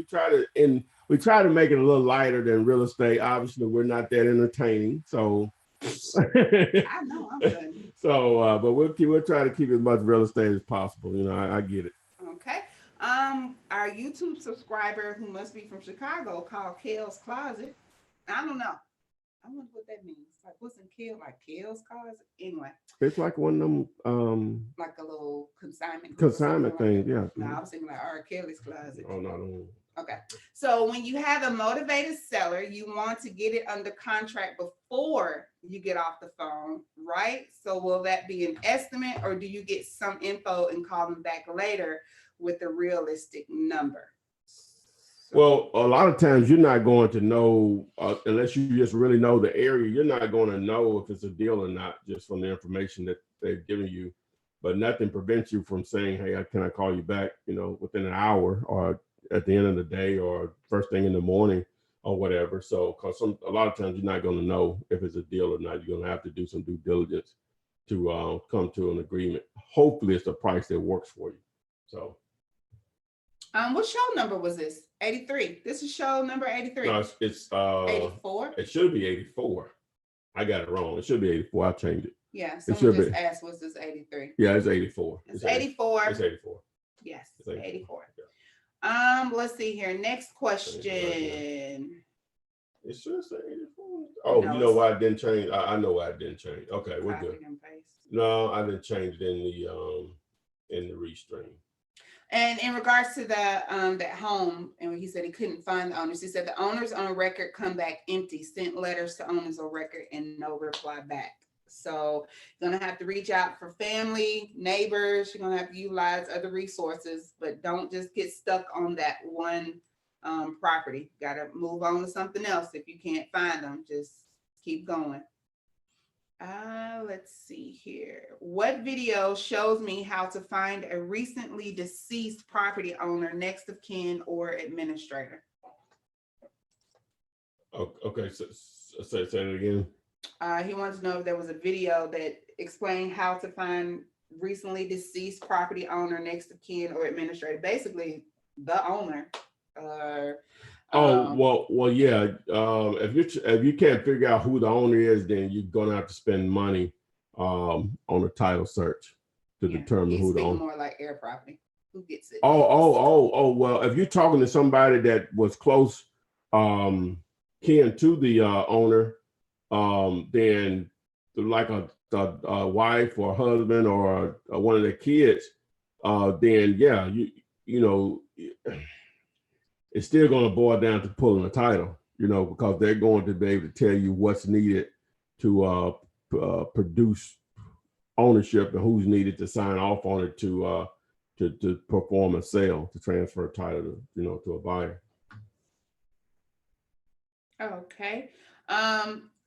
We try to make it a little lighter than real estate. Obviously, we're not that entertaining. So I know I'm good. So, but we'll try to keep as much real estate as possible. I get it. Okay. Our YouTube subscriber who must be from Chicago called Kale's Closet. I don't know. I wonder what that means. Like, what's in Kale? Like Kale's Closet? Anyway. It's like one of them. Like a little consignment thing. Like yeah. No, I was thinking like R. Kelly's Closet. Oh no. Okay. So when you have a motivated seller, you want to get it under contract before you get off the phone, right? So will that be an estimate, or do you get some info and call them back later with a realistic number? Well, a lot of times you're not going to know unless you just really know the area. You're not going to know if it's a deal or not just from the information that they've given you. But nothing prevents you from saying, "Hey, can I call you back?" Within an hour or at the end of the day or first thing in the morning or whatever. So, because a lot of times you're not going to know if it's a deal or not. You're going to have to do some due diligence to come to an agreement. Hopefully, it's a price that works for you. So. What show number was this? 83. This is show number 83. No, it's 84. It should be 84. I got it wrong. It should be 84. I changed it. Yeah, someone just asked, was this 83? Yeah, it's 84. It's 84. It's 84. Yes, it's 84. Yeah. Let's see here. Next question. It should say 84. Oh, no, you know why I didn't change? I know why I didn't change. Okay, we're good. No, I didn't change it in the restream. And in regards to that home, and he said he couldn't find the owners. He said the owners on record come back empty, sent letters to owners on record and no reply back. So you're gonna have to reach out for family, neighbors. You're gonna have to utilize other resources, but don't just get stuck on that one property. Got to move on to something else. If you can't find them, just keep going. Let's see here. What video shows me how to find a recently deceased property owner, next of kin, or administrator? Okay, so say it again. He wants to know if there was a video that explained how to find recently deceased property owner, next of kin, or administrator. Basically, the owner. Well, yeah. If you can't figure out who the owner is, then you're gonna have to spend money on a title search to determine who the owner. More like air property. Who gets it? Well, if you're talking to somebody that was close kin to the owner, then like a wife or husband or one of the kids, then yeah, you know. It's still going to boil down to pulling a title, because they're going to be able to tell you what's needed to produce ownership and who's needed to sign off on it to perform a sale, to transfer title to a buyer. Okay.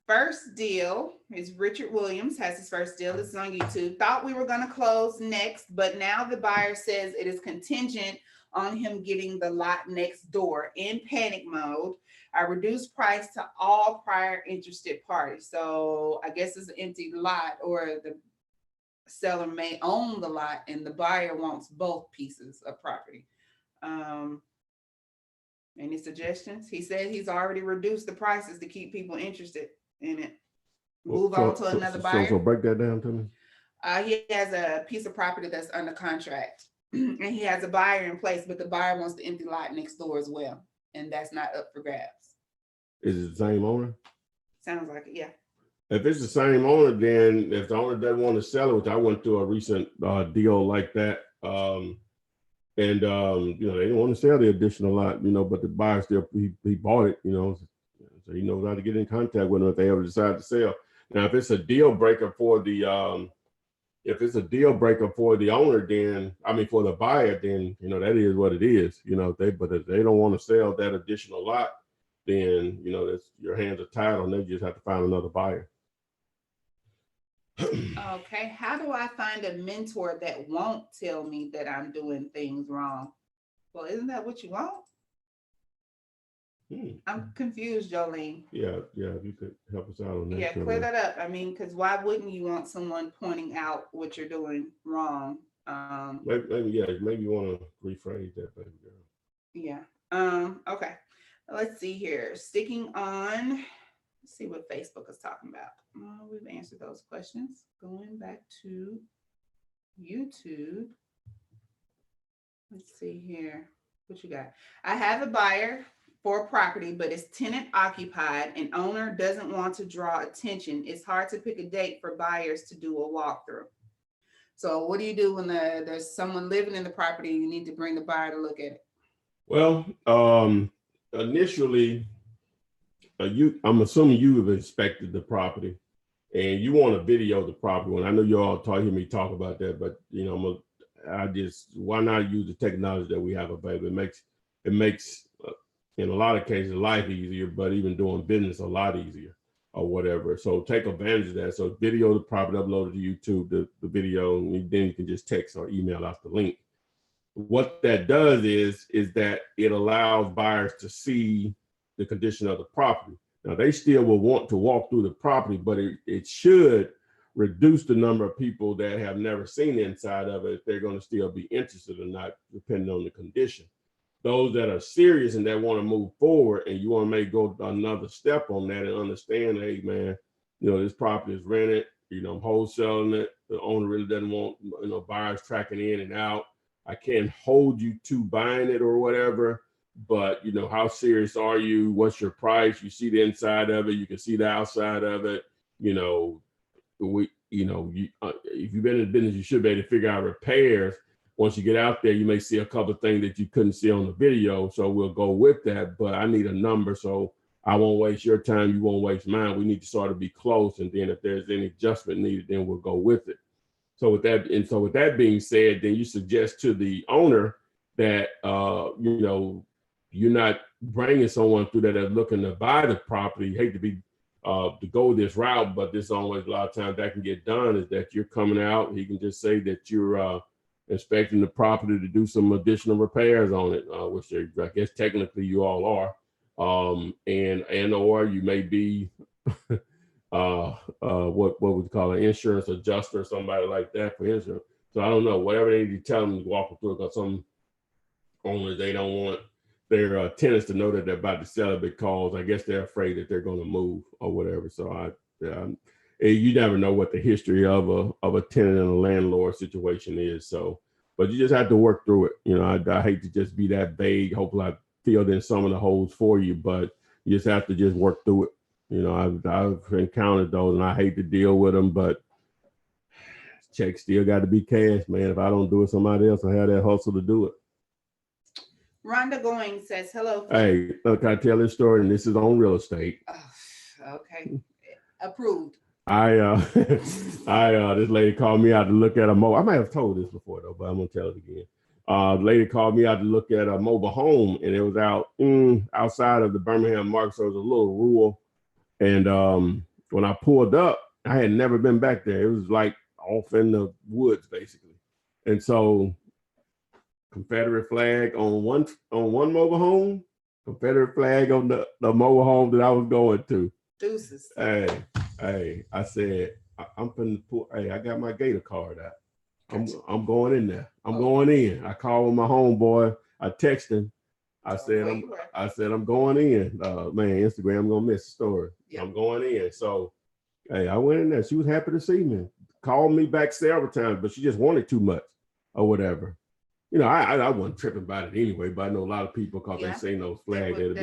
First deal is Richard Williams has his first deal. This is on YouTube. Thought we were going to close next, but now the buyer says it is contingent on him getting the lot next door. In panic mode, I reduced price to all prior interested parties. So I guess it's an empty lot, or seller may own the lot and the buyer wants both pieces of property. Any suggestions? He said he's already reduced the prices to keep people interested in it. Move on to another buyer. So break that down to me. He has a piece of property that's under contract and he has a buyer in place, but the buyer wants the empty lot next door as well. And that's not up for grabs. Is it the same owner? Sounds like it, yeah. If it's the same owner, then if the owner doesn't want to sell it, which I went through a recent deal like that, they didn't want to sell the additional lot, but the buyer still he bought it, so he knows how to get in contact with them if they ever decide to sell. Now, if it's a deal breaker for the owner, then for the buyer, then that is what it is. But if they don't want to sell that additional lot, then that's your hands are tied on. They just have to find another buyer. Okay, how do I find a mentor that won't tell me that I'm doing things wrong? Well, isn't that what you want? I'm confused, Jolene. Yeah, if you could help us out on that. Yeah, clear that up. Because why wouldn't you want someone pointing out what you're doing wrong? Maybe you want to rephrase that, baby girl. Yeah. Okay. Let's see here. Sticking on. Let's see what Facebook is talking about. We've answered those questions. Going back to YouTube. Let's see here. What you got? I have a buyer for a property, but it's tenant occupied and owner doesn't want to draw attention. It's hard to pick a date for buyers to do a walkthrough. So what do you do when there's someone living in the property and you need to bring the buyer to look at it? Well, initially, I'm assuming you have inspected the property and you want to video the property. And I know you all hear me talk about that, but why not use the technology that we have available? It makes in a lot of cases life easier, but even doing business a lot easier or whatever. So take advantage of that. So video the property, upload it to YouTube, the video, and then you can just text or email out the link. What that does is that it allows buyers to see the condition of the property. Now, they still will want to walk through the property, but it should reduce the number of people that have never seen the inside of it if they're going to still be interested or not, depending on the condition. Those that are serious and that want to move forward and you want to go another step on that and understand, hey, man, this property is rented, I'm wholesaling it. The owner really doesn't want, buyers tracking in and out. I can't hold you to buying it or whatever. But how serious are you? What's your price? You see the inside of it. You can see the outside of it. If you've been in business, you should be able to figure out repairs. Once you get out there, you may see a couple of things that you couldn't see on the video. So we'll go with that. But I need a number, so I won't waste your time. You won't waste mine. We need to sort of be close, and then if there's any adjustment needed, then we'll go with it. So with that being said, then you suggest to the owner that you're not bringing someone through that are looking to buy the property. You hate to go this route, but this always a lot of times that can get done is that you're coming out. He can just say that you're inspecting the property to do some additional repairs on it, which I guess technically you all are, and or you may be what would call an insurance adjuster or somebody like that for insurance. So I don't know, whatever they need to tell them to walk them through, because some owners, they don't want their tenants to know that they're about to sell it because I guess they're afraid that they're going to move or whatever. So you never know what the history of a tenant and a landlord situation is. So, but you just have to work through it. I hate to just be that vague. Hopefully I filled in some of the holes for you, but you just have to just work through it. I've encountered those and I hate to deal with them, but checks still got to be cashed, man. If I don't do it, somebody else will have that hustle to do it. Rhonda Going says, hello. Hey, look, I tell this story, and this is on real estate. Okay. Approved. This lady called me out to look at a mobile. I might have told this before though, but I'm gonna tell it again. The lady called me out to look at a mobile home, and it was outside of the Birmingham market, so it was a little rural. And when I pulled up, I had never been back there. It was like off in the woods, basically. And so Confederate flag on one mobile home, Confederate flag on the mobile home that I was going to. Deuces. Hey, I said, I'm finna pull. Hey, I got my Gator card out. Gotcha. I'm going in there. I'm going in. I called my homeboy. I texted him. I said I'm going in. Man, Instagram gonna miss the story. Yep. I'm going in. So hey, I went in there. She was happy to see me. Called me back several times, but she just wanted too much or whatever. You know, I wasn't tripping about it anyway, but I know a lot of people because they seen those flags. It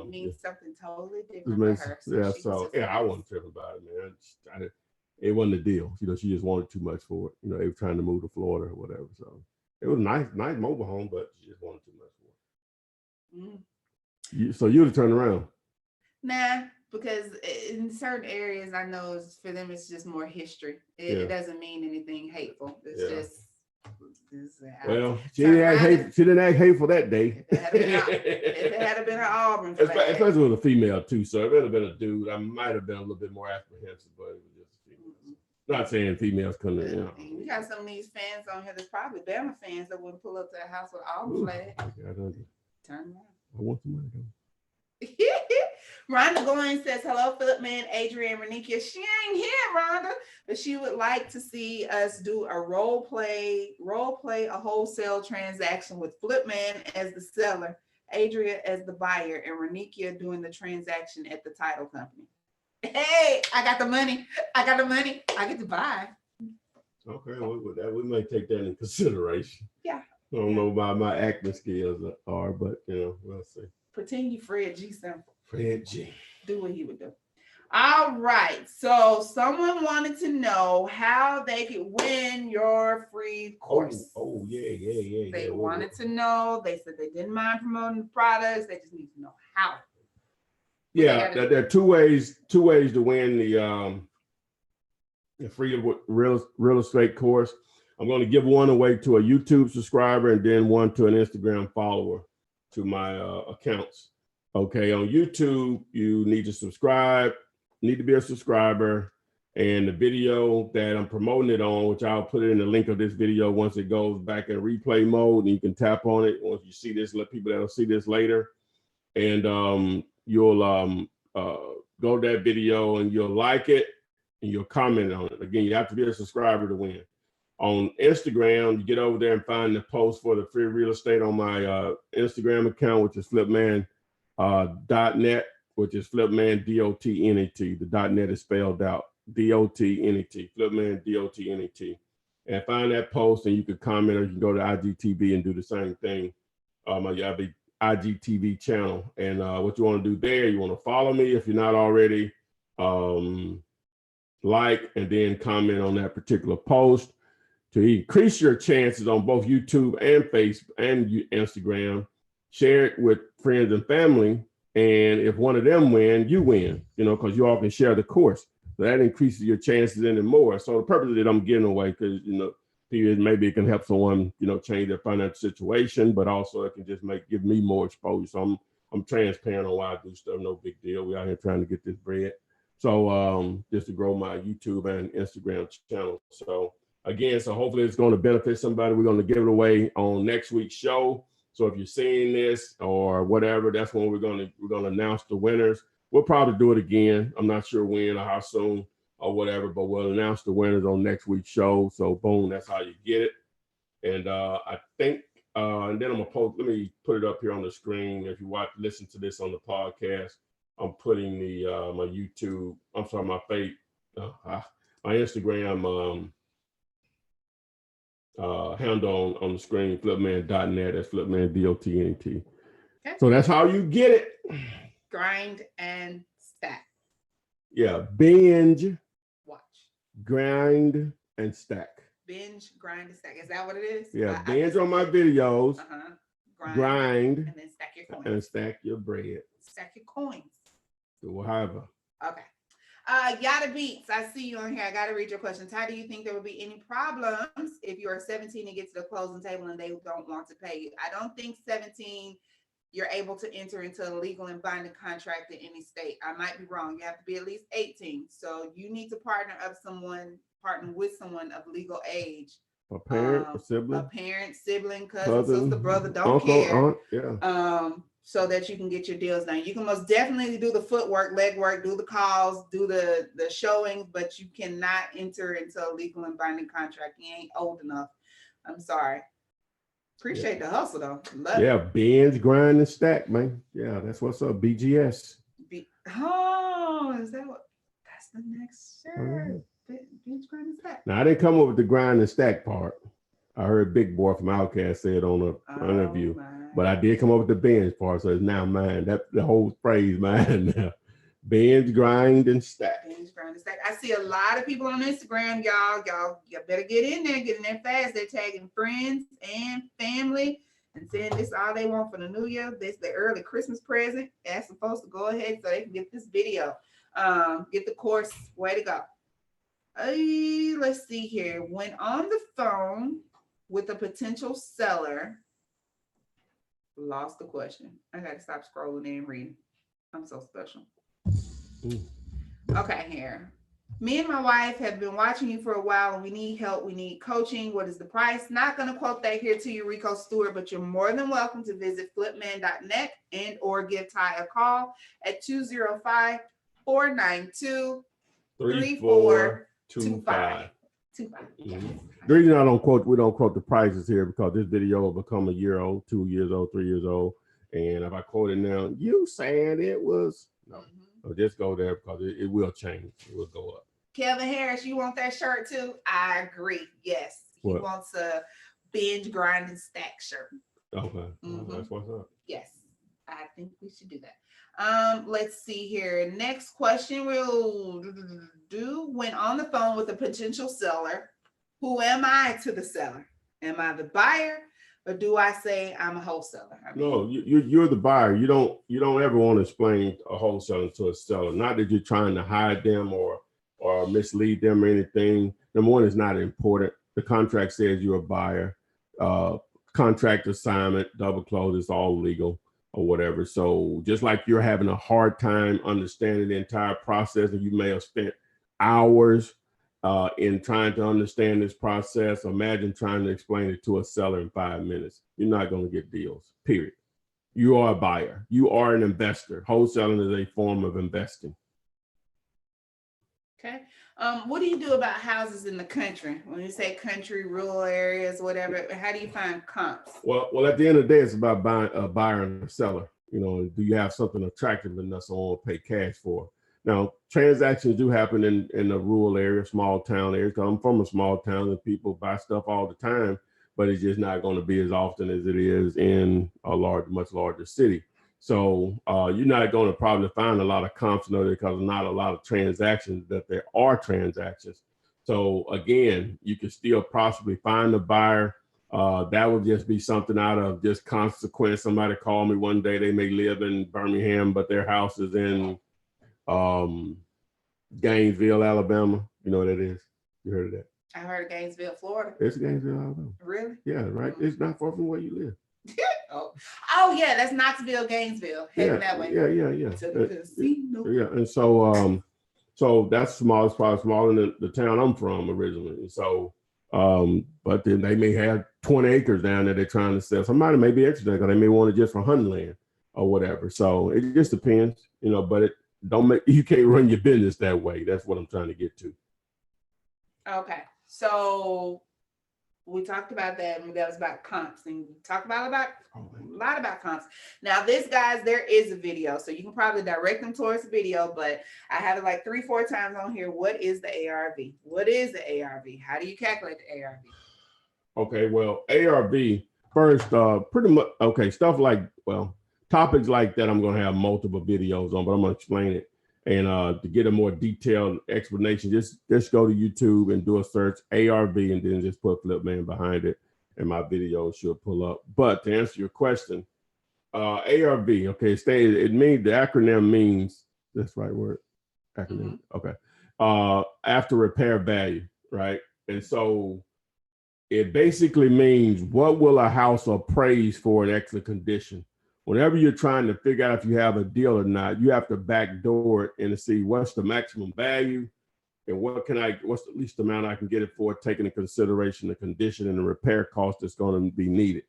means something totally different for her. So I wasn't tripping about it, man. It wasn't a deal. You know, she just wanted too much for it. You know, they were trying to move to Florida or whatever. So it was a nice mobile home, but she just wanted too much for it. So you'd have turned around. Nah, because in certain areas, I know for them it's just more history. It doesn't mean anything hateful. It's just. Well, she didn't act hateful that day. If it had been her Auburn flag. Especially with a female too. So it would have been a dude. I might have been a little bit more apprehensive, but it was just a female. Not saying females couldn't. You know. We got some of these fans on here that's probably Bama fans that wouldn't pull up to a house with Auburn flag. Turn around. I want some money though. Rhonda Goins says, hello, Flipman, Adrian, Renikia. She ain't here, Rhonda, but she would like to see us do a role play a wholesale transaction with Flipman as the seller, Adrian as the buyer, and Renikia doing the transaction at the title company. Hey, I got the money. I get to buy. Okay, we might take that into consideration. Yeah. I don't know about my acting skills are, but you know, we'll see. Pretend you Fred G. Simple. Fred G. Do what he would do. All right. So someone wanted to know how they could win your free course. Yeah. They wanted to know. They said they didn't mind promoting the products. They just need to know how. Yeah, there are two ways to win the free real estate course. I'm going to give one away to a YouTube subscriber and then one to an Instagram follower to my accounts. Okay, on YouTube, you need to subscribe, need to be a subscriber, and the video that I'm promoting it on, which I'll put it in the link of this video once it goes back in replay mode, and you can tap on it once you see this, let people that'll see this later, and you'll go to that video and you'll like it and you'll comment on it. Again, you have to be a subscriber to win. On Instagram, you get over there and find the post for the free real estate on my Instagram account, which is Flipman .net, which is Flipman .net. The .net is spelled out .net, Flipman .net. And find that post, and you can comment, or you can go to IGTV and do the same thing. My IGTV channel, and what you want to do there, you want to follow me if you're not already, like, and then comment on that particular post to increase your chances on both YouTube and Facebook and Instagram. Share it with friends and family, and if one of them win, you win, you know, because you all can share the course. So that increases your chances even more. So the purpose of it, I'm giving away because, you know, maybe it can help someone, you know, change their financial situation, but also it can just give me more exposure. So I'm transparent on why I do stuff. No big deal. We out here trying to get this bread. So just to grow my YouTube and Instagram channel. So again, so hopefully it's going to benefit somebody. We're going to give it away on next week's show. So if you're seeing this or whatever, that's when we're going to announce the winners. We'll probably do it again. I'm not sure when or how soon or whatever, but we'll announce the winners on next week's show. So boom, that's how you get it. And I think, and then I'm gonna post, let me put it up here on the screen. If you listen to this on the podcast, I'm putting the my YouTube, I'm sorry, my Instagram handle on the screen, Flipman.net. That's Flipman .net. Okay. So that's how you get it. Grind and stack. Yeah, binge, watch, grind, and stack. Binge, grind, and stack. Is that what it is? Yeah, binge on my videos, grind, and then stack your coins. And stack your bread. Stack your coins. So however. Okay. Yada Beats, I see you on here. I got to read your questions. How do you think there will be any problems if you are 17 and get to the closing table and they don't want to pay you? I don't think 17 you're able to enter into a legal and binding contract in any state. I might be wrong. You have to be at least 18. So you need to partner with someone of legal age. A parent, a sibling. A parent, sibling, cousin, sister, brother, don't uncle, care. Aunt, yeah. so that you can get your deals done. You can most definitely do the footwork, leg work, do the calls, do the showings, but you cannot enter into a legal and binding contract. You ain't old enough. I'm sorry. Appreciate the hustle though. Love it. Binge, grind, and stack, man. Yeah, that's what's up. BGS. Oh, is that what? That's the next shirt. Binge, grind, and stack. Now I didn't come up with the grind and stack part. I heard Big Boy from Outkast say it on an interview, but I did come up with the binge part, so it's now mine. That the whole phrase mine now. Binge, grind, and stack. Binge, grind, and stack. I see a lot of people on Instagram, y'all better get in there fast. They're tagging friends and family and saying this is all they want for the new year. This the early Christmas present. Asking folks to go ahead so they can get this video, get the course. Way to go. Let's see here. When on the phone with a potential seller, lost the question. I got to stop scrolling and reading. I'm so special. Okay, here. Me and my wife have been watching you for a while and we need help. We need coaching. What is the price? Not going to quote that here to you, Rico Stewart, but you're more than welcome to visit flipman.net and or give Ty a call at 205-492-3425. The reason we don't quote the prices here because this video will become a year old, 2 years old, 3 years old. And if I quote it now, you saying it was, no. So just go there because it will change. It will go up. Kevin Harris, you want that shirt too? I agree. Yes. He wants a binge, grind, and stack shirt. Okay. That's what's up. Yes. I think we should do that. Let's see here. Next question we'll do. When on the phone with a potential seller, who am I to the seller? Am I the buyer, or do I say I'm a wholesaler? No, you're the buyer. You don't ever want to explain a wholesaler to a seller. Not that you're trying to hide them or mislead them or anything. Number one, is not important. The contract says you're a buyer. Contract assignment, double close, it's all legal or whatever. So just like you're having a hard time understanding the entire process, and you may have spent hours in trying to understand this process, imagine trying to explain it to a seller in 5 minutes. You're not going to get deals, period. You are a buyer. You are an investor. Wholesaling is a form of investing. Okay. What do you do about houses in the country? When you say country, rural areas, whatever, how do you find comps? Well, at the end of the day, it's about buying a buyer and a seller. You know, do you have something attractive enough someone will pay cash for? Now, transactions do happen in the rural area, small town areas. I'm from a small town and people buy stuff all the time, but it's just not going to be as often as it is in a much larger city. So you're not going to probably find a lot of comps because not a lot of transactions, that there are transactions. So again, you can still possibly find a buyer. That would just be something out of just consequence. Somebody called me one day, they may live in Birmingham, but their house is in Gainesville, Alabama. You know what that is? You heard of that? I heard of Gainesville, Florida. It's Gainesville, Alabama. Really? Yeah, right. It's not far from where you live. Oh yeah, that's Knoxville, Gainesville. Heading that way. Yeah. To the casino. Yeah, and so that's small. It's probably smaller than the town I'm from originally. And so but then they may have 20 acres down there they're trying to sell. Somebody may be interested because they may want it just for hunting land or whatever. So it just depends, but it you can't run your business that way. That's what I'm trying to get to. Okay. So we talked about that, and that was about comps, and we talked a lot about comps. Now, this, guys, there is a video, so you can probably direct them towards the video, but I have it like 3-4 times on here. What is the ARV? What is the ARV? How do you calculate the ARV? Okay, well, ARV, first, pretty much, okay, stuff like, topics like that I'm going to have multiple videos on, but I'm going to explain it. And to get a more detailed explanation, just go to YouTube and do a search ARV and then just put Flipman behind it, and my video should pull up. But to answer your question, ARV, okay, it means, the acronym means, that's the right word, acronym, okay, after repair value, right? And so it basically means what will a house appraise for in excellent condition. Whenever you're trying to figure out if you have a deal or not, you have to backdoor it and to see what's the maximum value and what's the least amount I can get it for, taking into consideration the condition and the repair cost that's going to be needed.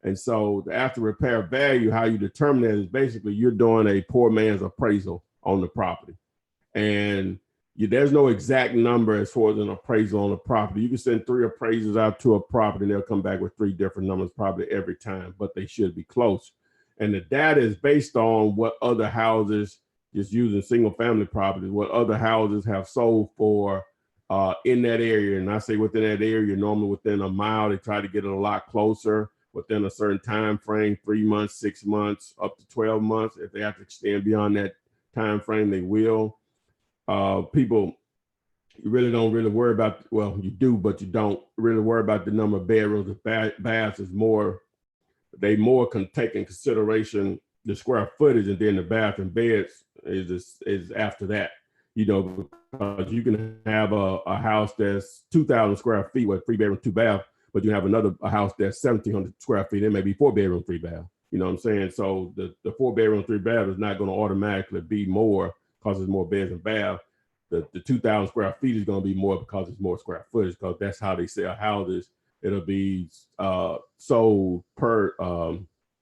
And so the after repair value, how you determine that is basically you're doing a poor man's appraisal on the property. And there's no exact number as far as an appraisal on a property. You can send 3 appraisers out to a property and they'll come back with 3 different numbers probably every time, but they should be close. And the data is based on what other houses, just using single family properties, what other houses have sold for in that area. And I say within that area, normally within a mile, they try to get it a lot closer within a certain time frame, 3 months, 6 months, up to 12 months. If they have to extend beyond that time frame, they will. People, you really don't really worry about, well, you do, but you don't really worry about the number of bedrooms. The baths is more, they more can take in consideration the square footage, and then the bath and beds is after that. Because you can have a house that's 2,000 square feet with 3 bedroom, 2 bath, but you have a house that's 1,700 square feet. It may be 4 bedroom, 3 bath. You know what I'm saying? So the 4 bedroom, 3 bath is not going to automatically be more because there's more beds and bath. The 2,000 square feet is going to be more because it's more square footage, because that's how they sell houses. It'll be sold per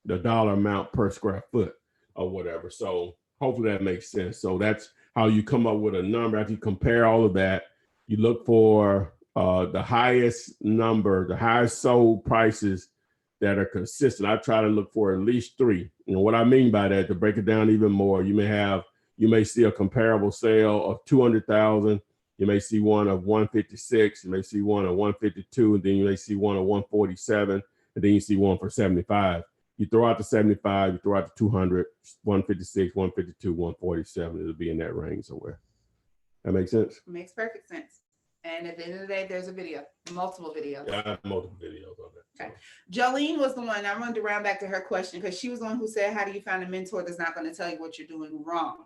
the dollar amount per square foot or whatever. So hopefully that makes sense. So that's how you come up with a number. After you compare all of that, you look for the highest number, the highest sold prices that are consistent. I try to look for at least 3. What I mean by that, to break it down even more, you may see a comparable sale of 200,000. You may see one of 156. You may see one of 152, and then you may see one of 147, and then you see one for 75. You throw out the 75, you throw out the 200, 156, 152, 147. It'll be in that range somewhere. That makes sense? Makes perfect sense. And at the end of the day, there's a video, multiple videos. Yeah, I have multiple videos on that. Okay. Jolene was the one, I wanted to round back to her question, because she was the one who said, how do you find a mentor that's not going to tell you what you're doing wrong?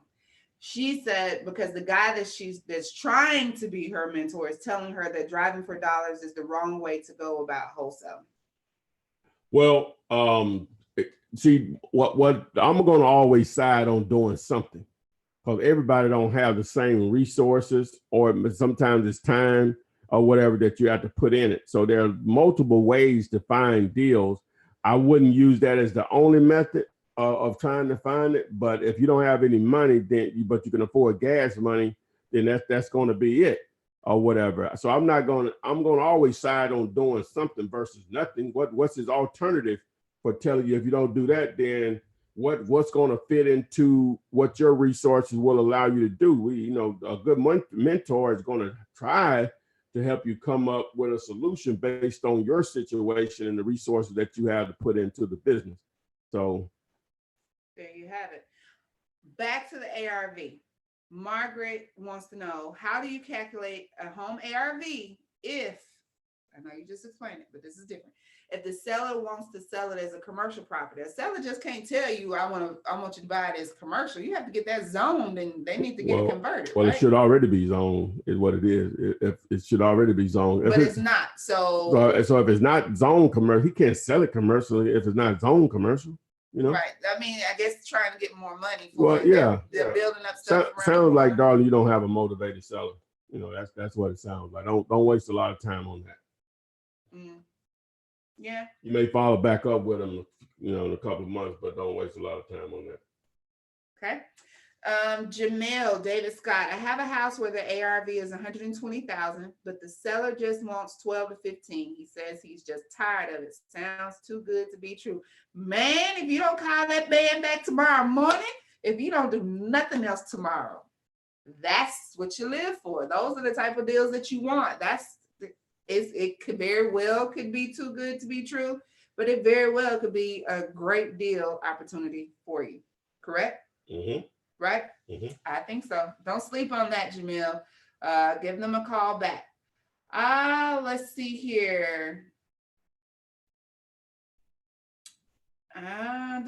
She said, because the guy that's trying to be her mentor is telling her that driving for dollars is the wrong way to go about wholesale. Well, see, what I'm going to always side on doing something, because everybody don't have the same resources, or sometimes it's time or whatever that you have to put in it. So there are multiple ways to find deals. I wouldn't use that as the only method of trying to find it. But if you don't have any money, but you can afford gas money, then that's going to be it or whatever. So I'm going to always side on doing something versus nothing. What's his alternative for telling you if you don't do that, then what's going to fit into what your resources will allow you to do? A good mentor is going to try to help you come up with a solution based on your situation and the resources that you have to put into the business. So there you have it. Back to the ARV. Margaret wants to know, how do you calculate a home ARV if, I know you just explained it, but this is different. If the seller wants to sell it as a commercial property, a seller just can't tell you, I want you to buy it as commercial. You have to get that zoned, and they need to get it converted. Well, right? It should already be zoned, is what it is. If it should already be zoned. But it's not. So if it's not zoned commercial, he can't sell it commercially if it's not zoned commercial. Right. I mean, I guess trying to get more money for it. They're building up stuff. Sounds like, darling, you don't have a motivated seller. That's what it sounds like. Don't waste a lot of time on that. Yeah. You may follow back up with them, in a couple of months, but don't waste a lot of time on that. Okay. Jamil, David Scott, I have a house where the ARV is 120,000, but the seller just wants 12 to 15. He says he's just tired of it. Sounds too good to be true. Man, if you don't call that man back tomorrow morning, if you don't do nothing else tomorrow, that's what you live for. Those are the type of deals that you want. It could very well could be too good to be true, but it very well could be a great deal opportunity for you. Correct? Mm-hmm. Right? Mm-hmm. I think so. Don't sleep on that, Jamil. Give them a call back. Let's see here. I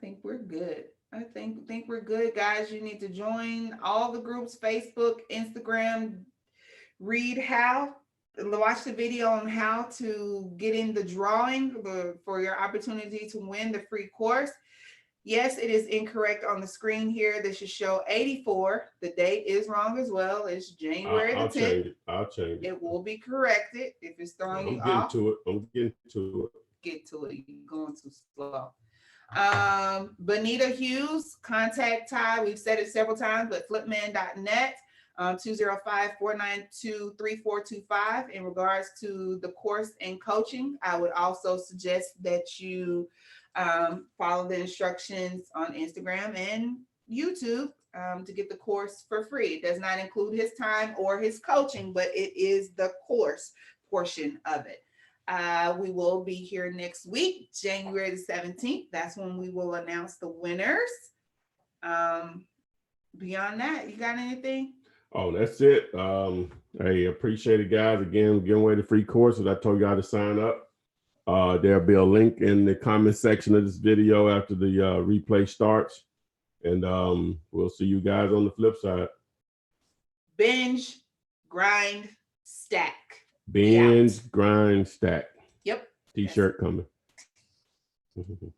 think we're good. I think we're good, guys. You need to join all the groups, Facebook, Instagram, watch the video on how to get in the drawing for your opportunity to win the free course. Yes, it is incorrect on the screen here. This should show 84. The date is wrong as well. It's January I'll the 10th. change it. I'll change it. It will be corrected if it's throwing you I'm getting off. to it. I'm getting to it. Get to it. You're going too slow. Bonita Hughes, contact Ty. We've said it several times, but flipman.net, 205-492-3425. In regards to the course and coaching, I would also suggest that you follow the instructions on Instagram and YouTube to get the course for free. It does not include his time or his coaching, but it is the course portion of it. We will be here next week, January the 17th. That's when we will announce the winners. Beyond that, you got anything? Oh, that's it. Hey, appreciate it, guys. Again, giving away the free courses. I told you how to sign up. There'll be a link in the comment section of this video after the replay starts. And we'll see you guys on the flip side. Binge, grind, stack. Binge, grind, stack. Yep. T-shirt coming.